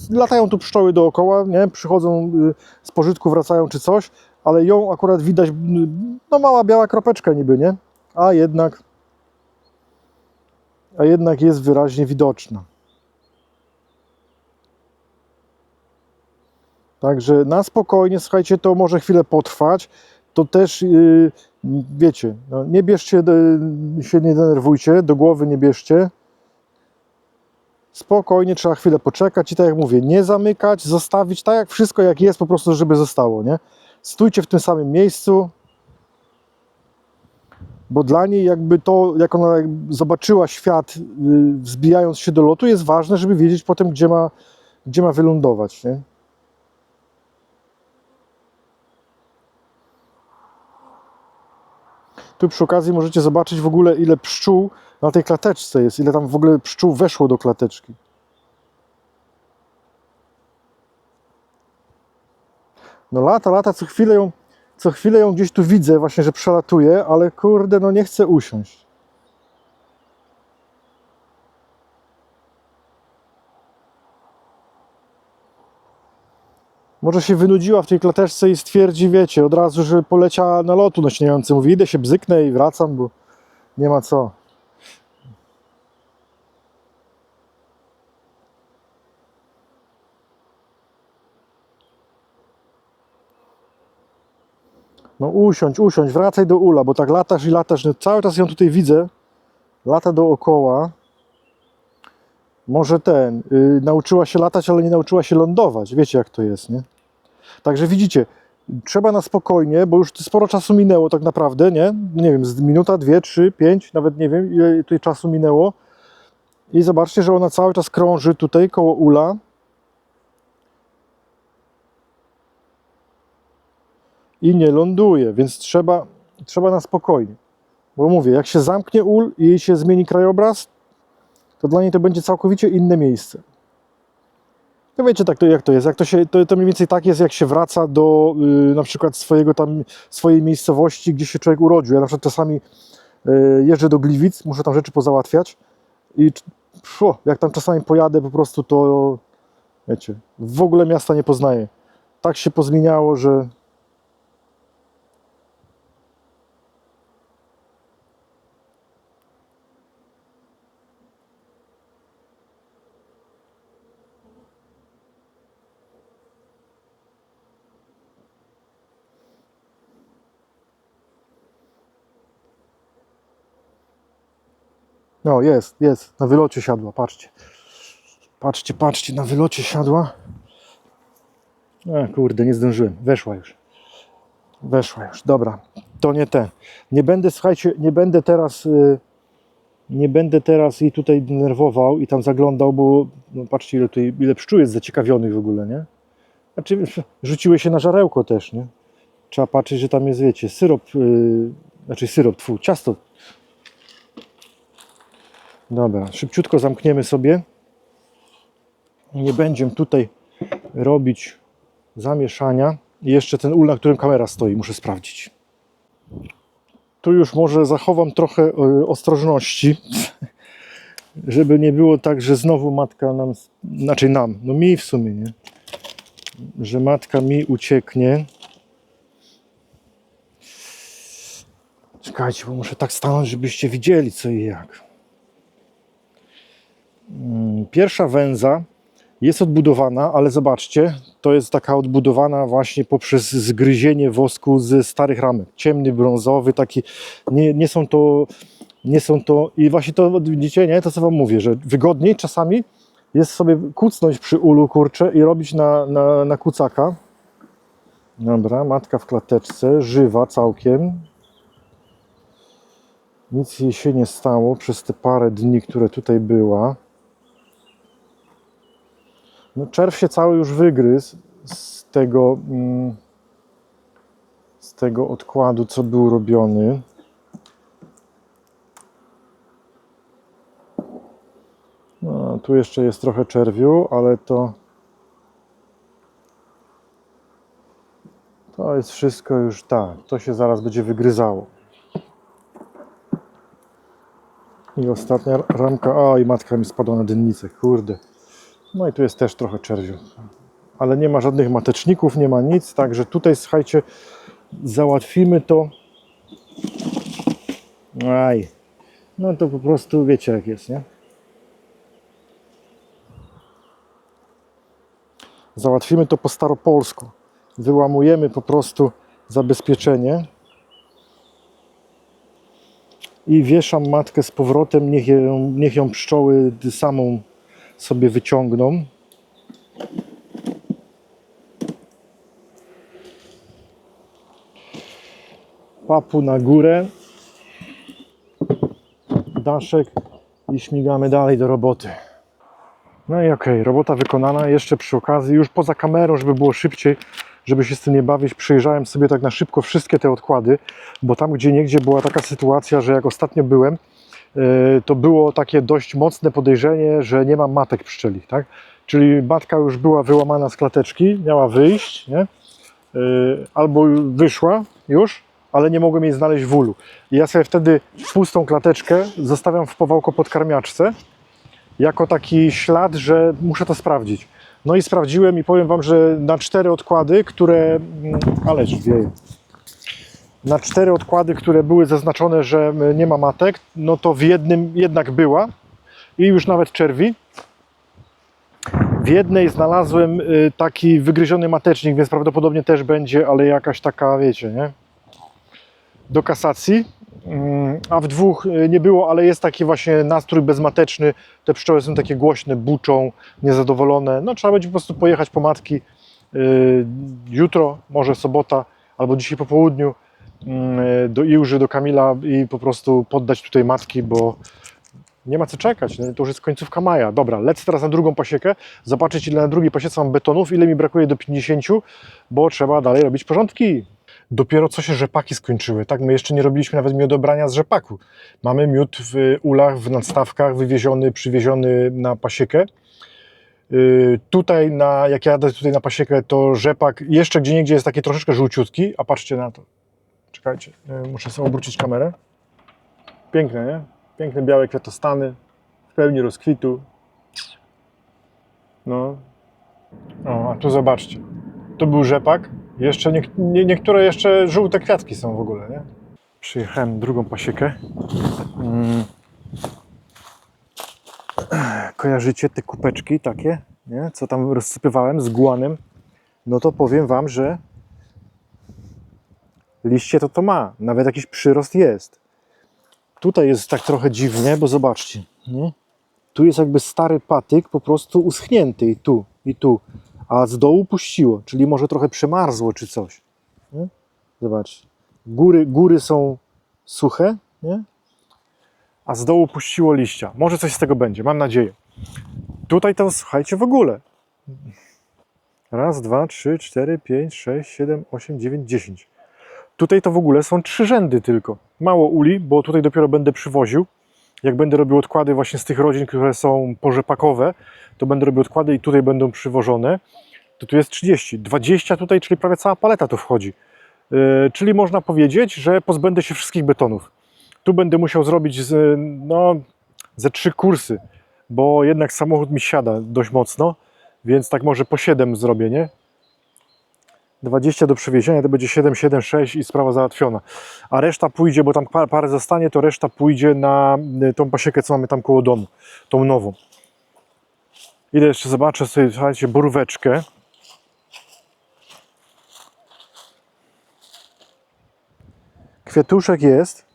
latają tu pszczoły dookoła, nie? Przychodzą z pożytku, wracają czy coś, ale ją akurat widać, no mała biała kropeczka niby, nie? A jednak jest wyraźnie widoczna. Także na spokojnie, słuchajcie, to może chwilę potrwać, to też, wiecie, no, nie bierzcie, się nie denerwujcie, do głowy nie bierzcie. Spokojnie, trzeba chwilę poczekać i tak jak mówię, nie zamykać, zostawić tak jak wszystko jak jest, po prostu żeby zostało, nie? Stójcie w tym samym miejscu, bo dla niej jakby to, jak ona zobaczyła świat wzbijając się do lotu, jest ważne, żeby wiedzieć potem, gdzie ma wylądować, nie? Tu przy okazji możecie zobaczyć w ogóle, ile pszczół na tej klateczce jest, ile tam w ogóle pszczół weszło do klateczki. No lata, co chwilę ją gdzieś tu widzę właśnie, że przelatuje, ale kurde, no nie chcę usiąść. Może się wynudziła w tej klateczce i stwierdzi, wiecie, od razu, że poleciała na lotu na śniejący. Mówi, idę się bzyknę i wracam, bo Nie ma co. No usiądź, wracaj do ula, bo tak latasz i latasz, no cały czas ją tutaj widzę, lata dookoła. Może nauczyła się latać, ale nie nauczyła się lądować, wiecie jak to jest, nie? Także widzicie, trzeba na spokojnie, bo już sporo czasu minęło tak naprawdę, nie? Nie wiem, z minuta, 2, 3, 5, nawet nie wiem ile tutaj czasu minęło. I zobaczcie, że ona cały czas krąży tutaj koło ula. I nie ląduje, więc trzeba na spokojnie. Bo mówię, jak się zamknie ul i jej się zmieni krajobraz, to dla niej to będzie całkowicie inne miejsce. No wiecie tak, jak to jest. To mniej więcej tak jest, jak się wraca do na przykład swojej miejscowości, gdzie się człowiek urodził. Ja na przykład czasami jeżdżę do Gliwic, muszę tam rzeczy pozałatwiać i jak tam czasami pojadę po prostu, to wiecie, w ogóle miasta nie poznaję. Tak się pozmieniało, że no jest, na wylocie siadła, patrzcie. Patrzcie, na wylocie siadła. Kurde, nie zdążyłem, weszła już, dobra, to nie te. Nie będę, słuchajcie, nie będę teraz jej tutaj denerwował i tam zaglądał, bo no, patrzcie ile pszczół jest zaciekawionych w ogóle, nie? Znaczy, rzuciły się na żarełko też, nie? Trzeba patrzeć, że tam jest, wiecie, ciasto. Dobra, szybciutko zamkniemy sobie. Nie będziemy tutaj robić zamieszania. I jeszcze ten ul, na którym kamera stoi, muszę sprawdzić. Tu już może zachowam trochę ostrożności, żeby nie było tak, że znowu matka no mi w sumie, nie? Że matka mi ucieknie. Czekajcie, bo muszę tak stanąć, żebyście widzieli co i jak. Pierwsza węza jest odbudowana, ale zobaczcie, to jest taka odbudowana właśnie poprzez zgryzienie wosku ze starych ramek. Ciemny, brązowy, taki, nie są to, i właśnie to widzicie, nie? To co wam mówię, że wygodniej czasami jest sobie kucnąć przy ulu, kurczę, i robić na kucaka. Dobra, matka w klateczce, żywa całkiem. Nic jej się nie stało przez te parę dni, które tutaj była. No, czerw się cały już wygryzł z tego odkładu, co był robiony. No, tu jeszcze jest trochę czerwiu, ale to jest wszystko już tak. To się zaraz będzie wygryzało. I ostatnia ramka. Oj, matka mi spadła na dynnicę, kurde. No i tu jest też trochę czerwiu. Ale nie ma żadnych mateczników, nie ma nic, także tutaj, słuchajcie, załatwimy to. No to po prostu wiecie jak jest, nie? Załatwimy to po staropolsku. Wyłamujemy po prostu zabezpieczenie i wieszam matkę z powrotem, niech ją pszczoły samą sobie wyciągną. Papu na górę, daszek i śmigamy dalej do roboty. No i okej, robota wykonana. Jeszcze przy okazji, już poza kamerą, żeby było szybciej, żeby się z tym nie bawić, przejrzałem sobie tak na szybko wszystkie te odkłady, bo tam gdzieniegdzie była taka sytuacja, że jak ostatnio byłem, to było takie dość mocne podejrzenie, że nie mam matek pszczeli, tak? Czyli matka już była wyłamana z klateczki, miała wyjść, nie? Albo wyszła już, ale nie mogłem jej znaleźć w ulu. I ja sobie wtedy pustą klateczkę zostawiam w powałko-podkarmiaczce jako taki ślad, że muszę to sprawdzić. No i sprawdziłem i powiem wam, że na 4 odkłady, które... ależ wieje. Na 4 odkłady, które były zaznaczone, że nie ma matek, no to w jednym jednak była i już nawet czerwi. W jednej znalazłem taki wygryziony matecznik, więc prawdopodobnie też będzie, ale jakaś taka, wiecie, nie? Do kasacji. A w 2 nie było, ale jest taki właśnie nastrój bezmateczny. Te pszczoły są takie głośne, buczą, niezadowolone. No trzeba będzie po prostu pojechać po matki jutro, może sobota, albo dzisiaj po południu do Iłży, do Kamila i po prostu poddać tutaj matki, bo nie ma co czekać, no, to już jest końcówka maja. Dobra, lecę teraz na drugą pasiekę, zobaczyć ile na drugiej pasiece mam betonów, ile mi brakuje do 50, bo trzeba dalej robić porządki. Dopiero co się rzepaki skończyły, tak? My jeszcze nie robiliśmy nawet miodobrania z rzepaku. Mamy miód w ulach, w nadstawkach, wywieziony, przywieziony na pasiekę. Tutaj, jak jadę tutaj na pasiekę, to rzepak jeszcze gdzieniegdzie jest taki troszeczkę żółciutki, a patrzcie na to. Czekajcie, muszę sobie obrócić kamerę. Piękne, nie? Piękne białe kwiatostany, w pełni rozkwitu. No. O, a tu zobaczcie. To był rzepak. Jeszcze niektóre jeszcze żółte kwiatki są w ogóle, nie? Przyjechałem na drugą pasiekę. Kojarzycie te kupeczki takie, nie? Co tam rozsypywałem z guanem? No to powiem wam, że liście to ma. Nawet jakiś przyrost jest. Tutaj jest tak trochę dziwnie, bo zobaczcie, nie? Tu jest jakby stary patyk po prostu uschnięty i tu, a z dołu puściło, czyli może trochę przemarzło czy coś. Nie? Zobaczcie, góry są suche, nie? A z dołu puściło liścia. Może coś z tego będzie, mam nadzieję. Tutaj to, słuchajcie, w ogóle. Raz, 2, 3, 4, 5, 6, 7, 8, 9, 10. Tutaj to w ogóle są 3 rzędy tylko. Mało uli, bo tutaj dopiero będę przywoził. Jak będę robił odkłady właśnie z tych rodzin, które są porzepakowe, to będę robił odkłady i tutaj będą przywożone. To tu jest 30. 20 tutaj, czyli prawie cała paleta to wchodzi. Czyli można powiedzieć, że pozbędę się wszystkich betonów. Tu będę musiał zrobić ze 3 kursy, bo jednak samochód mi siada dość mocno, więc tak może po 7 zrobię, nie? 20 do przewiezienia to będzie 7, 7, 6 i sprawa załatwiona. A reszta pójdzie, bo tam parę zostanie, to reszta pójdzie na tą pasiekę, co mamy tam koło domu, tą nową. Idę jeszcze zobaczę sobie, słuchajcie, boróweczkę. Kwiatuszek jest.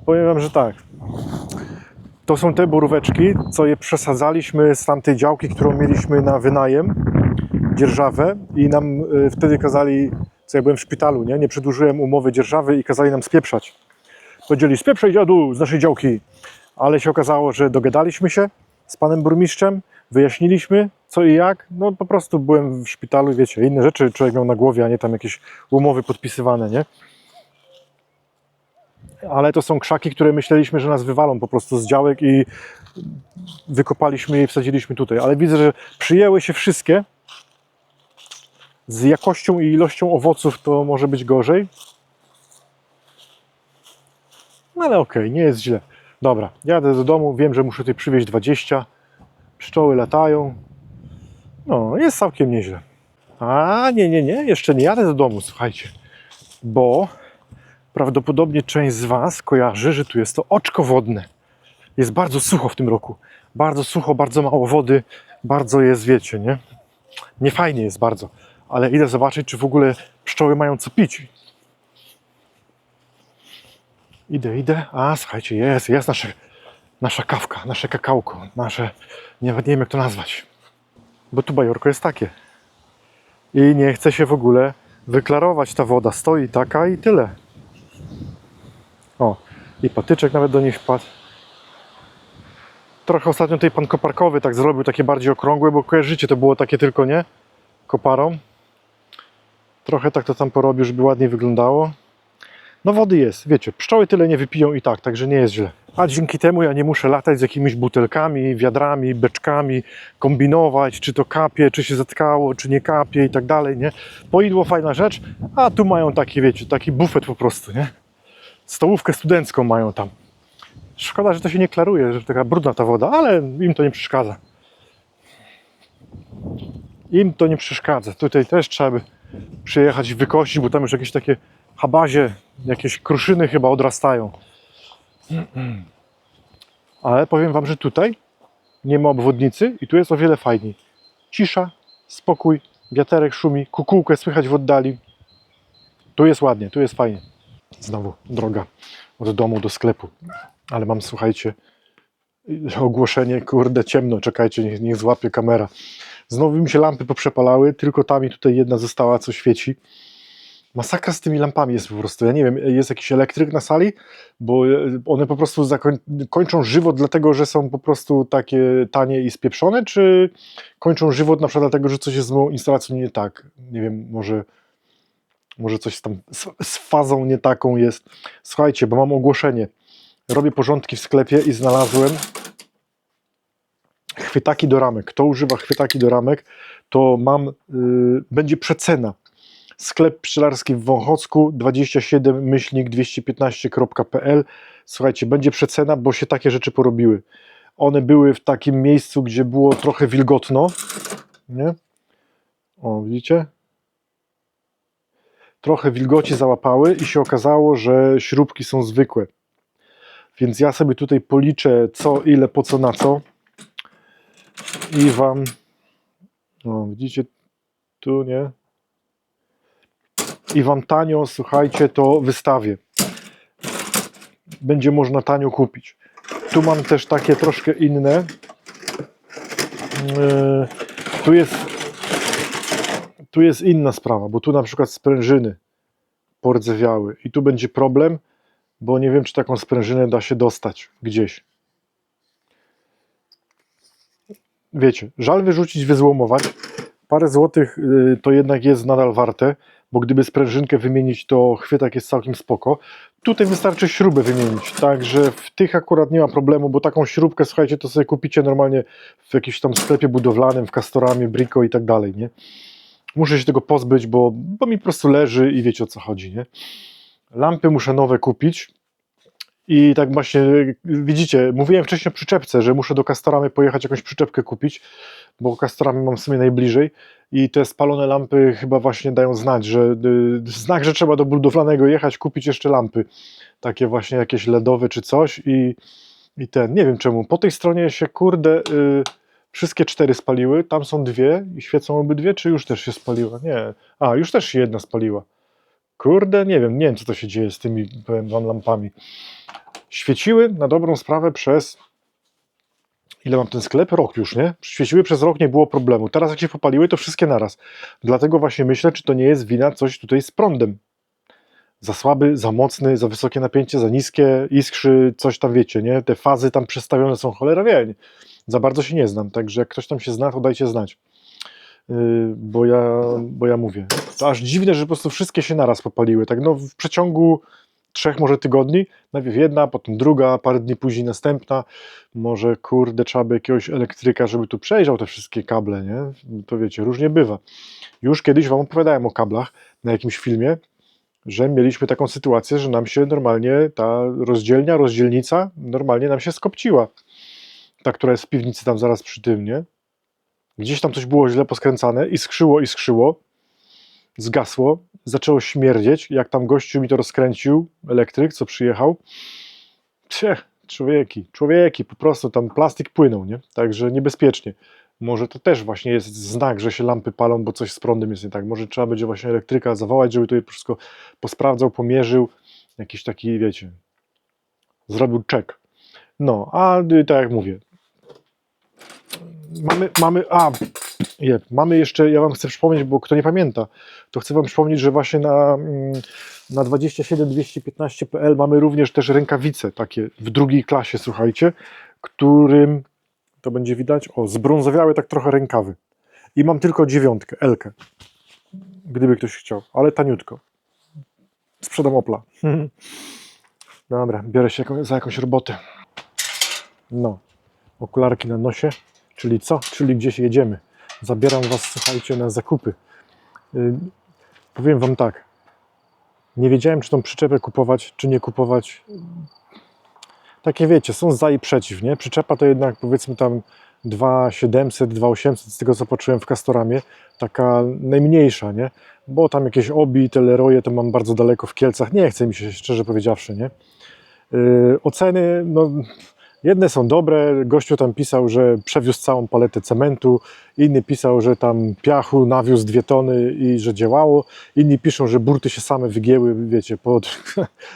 Powiem wam, że tak. To są te boróweczki, co je przesadzaliśmy z tamtej działki, którą mieliśmy na wynajem, dzierżawę, i nam wtedy kazali, co ja byłem w szpitalu, nie przedłużyłem umowy dzierżawy i kazali nam spieprzać. Powiedzieli: spieprzaj dziadu z naszej działki. Ale się okazało, że dogadaliśmy się z panem burmistrzem, wyjaśniliśmy co i jak. No po prostu byłem w szpitalu i wiecie, inne rzeczy człowiek miał na głowie, a nie tam jakieś umowy podpisywane, nie? Ale to są krzaki, które myśleliśmy, że nas wywalą po prostu z działek i wykopaliśmy je i wsadziliśmy tutaj. Ale widzę, że przyjęły się wszystkie. Z jakością i ilością owoców to może być gorzej. No ale okej, nie jest źle. Dobra, jadę do domu, wiem, że muszę tutaj przywieźć 20. Pszczoły latają. No, jest całkiem nieźle. A nie, jeszcze nie jadę do domu, słuchajcie. Bo prawdopodobnie część z was kojarzy, że tu jest to oczko wodne. Jest bardzo sucho w tym roku. Bardzo sucho, bardzo mało wody. Bardzo jest, wiecie, nie? Niefajnie jest bardzo. Ale idę zobaczyć, czy w ogóle pszczoły mają co pić. Idę. A, słuchajcie, jest nasza kawka, nasze kakałko, nie wiem jak to nazwać. Bo tu bajorko jest takie. I nie chce się w ogóle wyklarować ta woda. Stoi taka i tyle. O, i patyczek nawet do niej wpadł. Trochę ostatnio tutaj pan koparkowy tak zrobił, takie bardziej okrągłe, bo kojarzycie, to było takie tylko, nie? Koparą. Trochę tak to tam porobił, żeby ładniej wyglądało. No wody jest, wiecie, pszczoły tyle nie wypiją i tak, także nie jest źle. A dzięki temu ja nie muszę latać z jakimiś butelkami, wiadrami, beczkami, kombinować, czy to kapie, czy się zatkało, czy nie kapie i tak dalej, nie? Poidło fajna rzecz, a tu mają taki, wiecie, taki bufet po prostu, nie? Stołówkę studencką mają tam. Szkoda, że to się nie klaruje, że taka brudna ta woda, ale im to nie przeszkadza. Im to nie przeszkadza. Tutaj też trzeba by przyjechać i wykosić, bo tam już jakieś takie habazie, jakieś kruszyny chyba odrastają. Ale powiem wam, że tutaj nie ma obwodnicy i tu jest o wiele fajniej. Cisza, spokój, wiaterek szumi, kukułkę słychać w oddali. Tu jest ładnie, tu jest fajnie. Znowu droga od domu do sklepu. Ale mam, słuchajcie, ogłoszenie, kurde, ciemno, czekajcie, niech złapie kamera. Znowu mi się lampy poprzepalały, tylko tam i tutaj jedna została, co świeci. Masakra z tymi lampami jest po prostu. Ja nie wiem, jest jakiś elektryk na sali, bo one po prostu kończą żywot dlatego, że są po prostu takie tanie i spieprzone, czy kończą żywot na przykład dlatego, że coś jest z moją instalacją nie tak? Nie wiem, może coś tam z fazą nie taką jest. Słuchajcie, bo mam ogłoszenie. Robię porządki w sklepie i znalazłem chwytaki do ramek. Kto używa chwytaki do ramek, to będzie przecena. Sklep pszczelarski w Wąchocku 27-215.pl. Słuchajcie, będzie przecena, bo się takie rzeczy porobiły. One były w takim miejscu, gdzie było trochę wilgotno. Nie? O, widzicie? Trochę wilgoci załapały i się okazało, że śrubki są zwykłe. Więc ja sobie tutaj policzę co, ile, po co, na co. I wam... No, widzicie? Tu, nie? I wam tanio, słuchajcie, to wystawię. Będzie można tanio kupić. Tu mam też takie troszkę inne. Tu jest inna sprawa, bo tu na przykład sprężyny pordzewiały. I tu będzie problem, bo nie wiem, czy taką sprężynę da się dostać gdzieś. Wiecie, żal wyrzucić, wyzłomować. Parę złotych to jednak jest nadal warte, bo gdyby sprężynkę wymienić, to chwytak jest całkiem spoko. Tutaj wystarczy śrubę wymienić, także w tych akurat nie ma problemu, bo taką śrubkę, słuchajcie, to sobie kupicie normalnie w jakimś tam sklepie budowlanym, w Castorami, Brico i tak dalej, nie? Muszę się tego pozbyć, bo mi po prostu leży i wiecie, o co chodzi, nie? Lampy muszę nowe kupić. I tak właśnie, widzicie, mówiłem wcześniej o przyczepce, że muszę do Castoramy pojechać jakąś przyczepkę kupić, bo Castoramy mam w sumie najbliżej i te spalone lampy chyba właśnie dają znać, że że trzeba do budowlanego jechać, kupić jeszcze lampy, takie właśnie jakieś LEDowe czy coś i nie wiem czemu, po tej stronie się kurde wszystkie 4 spaliły, tam są 2 i świecą obydwie, czy już też się spaliła? Nie, już też się jedna spaliła. Kurde, nie wiem co to się dzieje z tymi, powiem wam, lampami. Świeciły na dobrą sprawę przez... Ile mam ten sklep? Rok już, nie? Świeciły przez rok, nie było problemu. Teraz jak się popaliły, to wszystkie naraz. Dlatego właśnie myślę, czy to nie jest wina coś tutaj z prądem. Za słaby, za mocny, za wysokie napięcie, za niskie, iskrzy, coś tam wiecie, nie? Te fazy tam przestawione są, cholera wie. Za bardzo się nie znam, także jak ktoś tam się zna, to dajcie znać. Bo ja mówię. To aż dziwne, że po prostu wszystkie się naraz popaliły. Tak no w przeciągu 3 może tygodni, najpierw jedna, potem druga, parę dni później następna. Może kurde, trzeba by jakiegoś elektryka, żeby tu przejrzał te wszystkie kable, nie? To wiecie, różnie bywa. Już kiedyś wam opowiadałem o kablach na jakimś filmie, że mieliśmy taką sytuację, że nam się normalnie ta rozdzielnica normalnie nam się skopciła. Ta, która jest w piwnicy tam zaraz przy tym, nie? Gdzieś tam coś było źle poskręcane i skrzyło, zgasło, zaczęło śmierdzieć, jak tam gościu mi to rozkręcił, elektryk, co przyjechał. Człowieki, po prostu tam plastik płynął, nie? Także niebezpiecznie. Może to też właśnie jest znak, że się lampy palą, bo coś z prądem jest nie tak. Może trzeba będzie właśnie elektryka zawołać, żeby to wszystko posprawdzał, pomierzył, jakiś taki, wiecie, zrobił check. No, a tak jak mówię, mamy jeszcze, ja wam chcę przypomnieć, bo kto nie pamięta, to chcę wam przypomnieć, że właśnie na 27215.pl mamy również też rękawice takie w drugiej klasie, słuchajcie, którym, to będzie widać, zbrązowiały tak trochę rękawy. I mam tylko 9, L-kę, gdyby ktoś chciał, ale taniutko. Sprzedam Opla. Dobra, biorę się za jakąś robotę. No, okularki na nosie, czyli co? Czyli gdzieś jedziemy. Zabieram was, słuchajcie, na zakupy. Powiem wam tak, nie wiedziałem, czy tą przyczepę kupować, czy nie kupować. Takie wiecie, są za i przeciw, nie? Przyczepa to jednak, powiedzmy tam, 2700, 2800 z tego co poczułem w Castoramie, taka najmniejsza, nie? Bo tam jakieś Obi, te Leroye to mam bardzo daleko w Kielcach, nie chce mi się szczerze powiedziawszy, nie? Oceny, no jedne są dobre, gościu tam pisał, że przewiózł całą paletę cementu, inny pisał, że tam piachu nawiózł 2 tony i że działało, inni piszą, że burty się same wygięły, wiecie, pod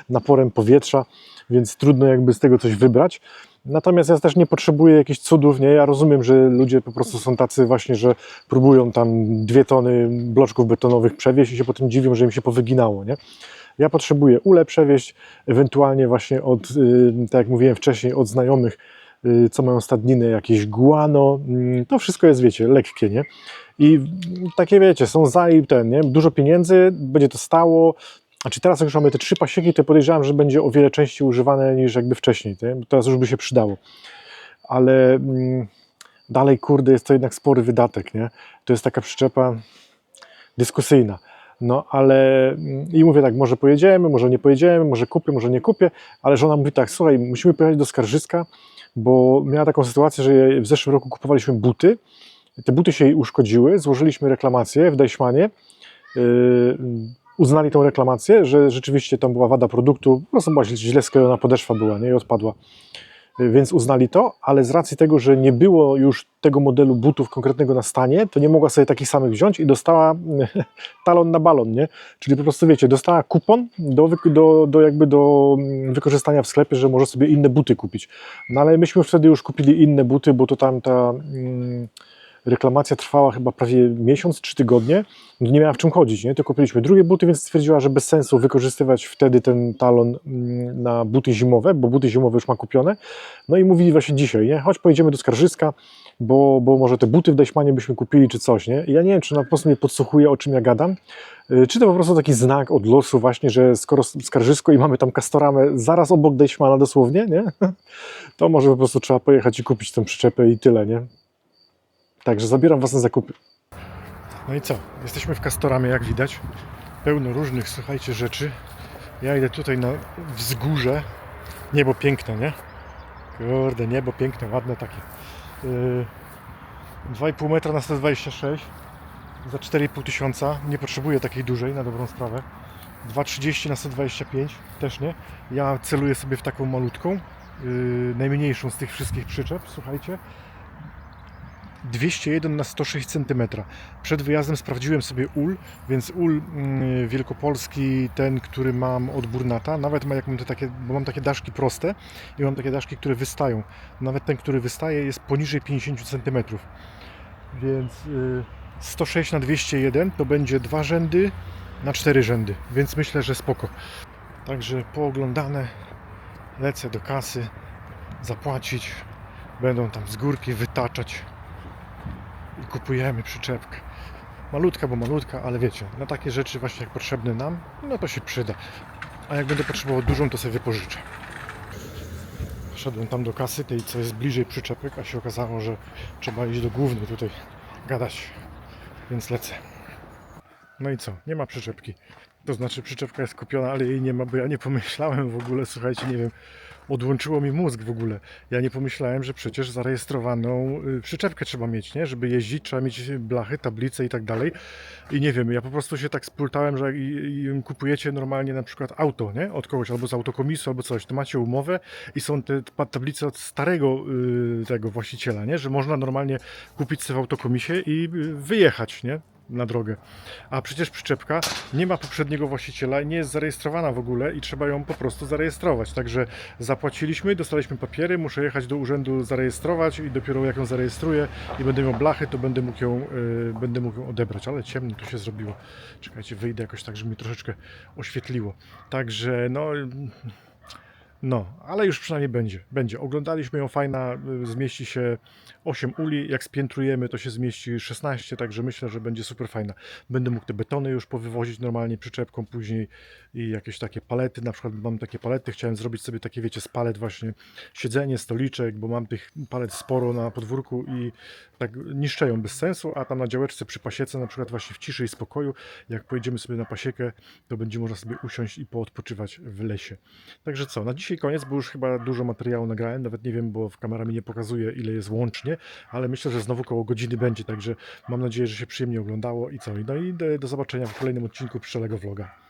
naporem powietrza, więc trudno jakby z tego coś wybrać. Natomiast ja też nie potrzebuję jakichś cudów, nie? Ja rozumiem, że ludzie po prostu są tacy właśnie, że próbują tam 2 tony bloczków betonowych przewieźć i się potem dziwią, że im się powyginało, nie? Ja potrzebuję ule przewieźć, ewentualnie właśnie od, tak jak mówiłem wcześniej, od znajomych, co mają stadniny, jakieś guano, to wszystko jest, wiecie, lekkie, nie? I takie, wiecie, są za i ten, nie? Dużo pieniędzy, będzie to stało. Znaczy teraz jak już mamy te 3 pasieki, to podejrzewam, że będzie o wiele częściej używane niż jakby wcześniej, nie? Teraz już by się przydało. Ale dalej, kurde, jest to jednak spory wydatek, nie? To jest taka przyczepa dyskusyjna. No ale i mówię tak, może pojedziemy, może nie pojedziemy, może kupię, może nie kupię, ale żona mówi tak, słuchaj, musimy pojechać do Skarżyska, bo miała taką sytuację, że w zeszłym roku kupowaliśmy buty, te buty się jej uszkodziły, złożyliśmy reklamację w Deichmannie, uznali tą reklamację, że rzeczywiście tam była wada produktu, po prostu była źle sklejona podeszwa była, nie, i odpadła. Więc uznali to, ale z racji tego, że nie było już tego modelu butów konkretnego na stanie, to nie mogła sobie takich samych wziąć i dostała talon na balon, nie? Czyli po prostu, wiecie, dostała kupon do wykorzystania w sklepie, że może sobie inne buty kupić. No ale myśmy wtedy już kupili inne buty, bo to tam ta reklamacja trwała chyba prawie miesiąc, 3 tygodnie, nie miała w czym chodzić, nie? To kupiliśmy drugie buty, więc stwierdziła, że bez sensu wykorzystywać wtedy ten talon na buty zimowe, bo buty zimowe już ma kupione. No i mówili właśnie dzisiaj, nie? Chodź, pojedziemy do Skarżyska, bo może te buty w Deichmannie byśmy kupili, czy coś, nie? I ja nie wiem, czy ona po prostu mnie podsłuchuje, o czym ja gadam, czy to po prostu taki znak od losu właśnie, że skoro Skarżysko i mamy tam Castoramę zaraz obok Deichmana dosłownie, nie? To może po prostu trzeba pojechać i kupić tę przyczepę i tyle, nie? Także zabieram was na zakupy. No i co? Jesteśmy w Castoramie, jak widać. Pełno różnych, słuchajcie, rzeczy. Ja idę tutaj na wzgórze. Niebo piękne, nie? Kurde, niebo piękne, ładne takie. 2,5 metra na 126 za 4,5 tysiąca. Nie potrzebuję takiej dużej, na dobrą sprawę. 2,30 na 125 też nie. Ja celuję sobie w taką malutką, najmniejszą z tych wszystkich przyczep, słuchajcie. 201 na 106 cm. Przed wyjazdem sprawdziłem sobie ul, więc ul wielkopolski, ten, który mam od Burnata, nawet ma, jak mam te takie, bo mam takie daszki proste i mam takie daszki, które wystają. Nawet ten, który wystaje, jest poniżej 50 cm. Więc 106 na 201 to będzie 2 rzędy na 4 rzędy, więc myślę, że spoko. Także pooglądane, lecę do kasy, zapłacić, będą tam z górki wytaczać i kupujemy przyczepkę. Malutka, bo malutka, ale wiecie, na takie rzeczy właśnie jak potrzebne nam, no to się przyda. A jak będę potrzebował dużą, to sobie wypożyczę. Szedłem tam do kasy, tej co jest bliżej przyczepek, a się okazało, że trzeba iść do głównej tutaj gadać, więc lecę. No i co? Nie ma przyczepki. To znaczy przyczepka jest kupiona, ale jej nie ma, bo ja nie pomyślałem w ogóle, słuchajcie, nie wiem, odłączyło mi mózg w ogóle. Ja nie pomyślałem, że przecież zarejestrowaną przyczepkę trzeba mieć, nie? Żeby jeździć, trzeba mieć blachy, tablice i tak dalej. I nie wiem, ja po prostu się tak spultałem, że jak kupujecie normalnie na przykład auto, nie? Od kogoś, albo z autokomisu, albo coś, to macie umowę i są te tablice od starego tego właściciela, nie? Że można normalnie kupić sobie w autokomisie i wyjechać, nie? Na drogę. A przecież przyczepka nie ma poprzedniego właściciela i nie jest zarejestrowana w ogóle i trzeba ją po prostu zarejestrować. Także zapłaciliśmy, dostaliśmy papiery, muszę jechać do urzędu zarejestrować i dopiero jak ją zarejestruję i będę miał blachy, to będę mógł ją odebrać. Ale ciemno tu się zrobiło. Czekajcie, wyjdę jakoś tak, żeby mi troszeczkę oświetliło. Także no, ale już przynajmniej będzie. Oglądaliśmy ją, fajna, zmieści się 8 uli, jak spiętrujemy, to się zmieści 16, także myślę, że będzie super fajna. Będę mógł te betony już powywozić normalnie przyczepką później i jakieś takie palety, na przykład mam takie palety, chciałem zrobić sobie takie, wiecie, z palet właśnie siedzenie, stoliczek, bo mam tych palet sporo na podwórku i tak niszczę ją bez sensu, a tam na działeczce przy pasiece, na przykład właśnie w ciszy i spokoju, jak pojedziemy sobie na pasiekę, to będzie można sobie usiąść i poodpoczywać w lesie. Także co, na dzisiaj dzisiaj koniec, bo już chyba dużo materiału nagrałem, nawet nie wiem, bo kamera mi nie pokazuje, ile jest łącznie, ale myślę, że znowu koło godziny będzie, także mam nadzieję, że się przyjemnie oglądało i co? No i do zobaczenia w kolejnym odcinku Pszczelego Vloga.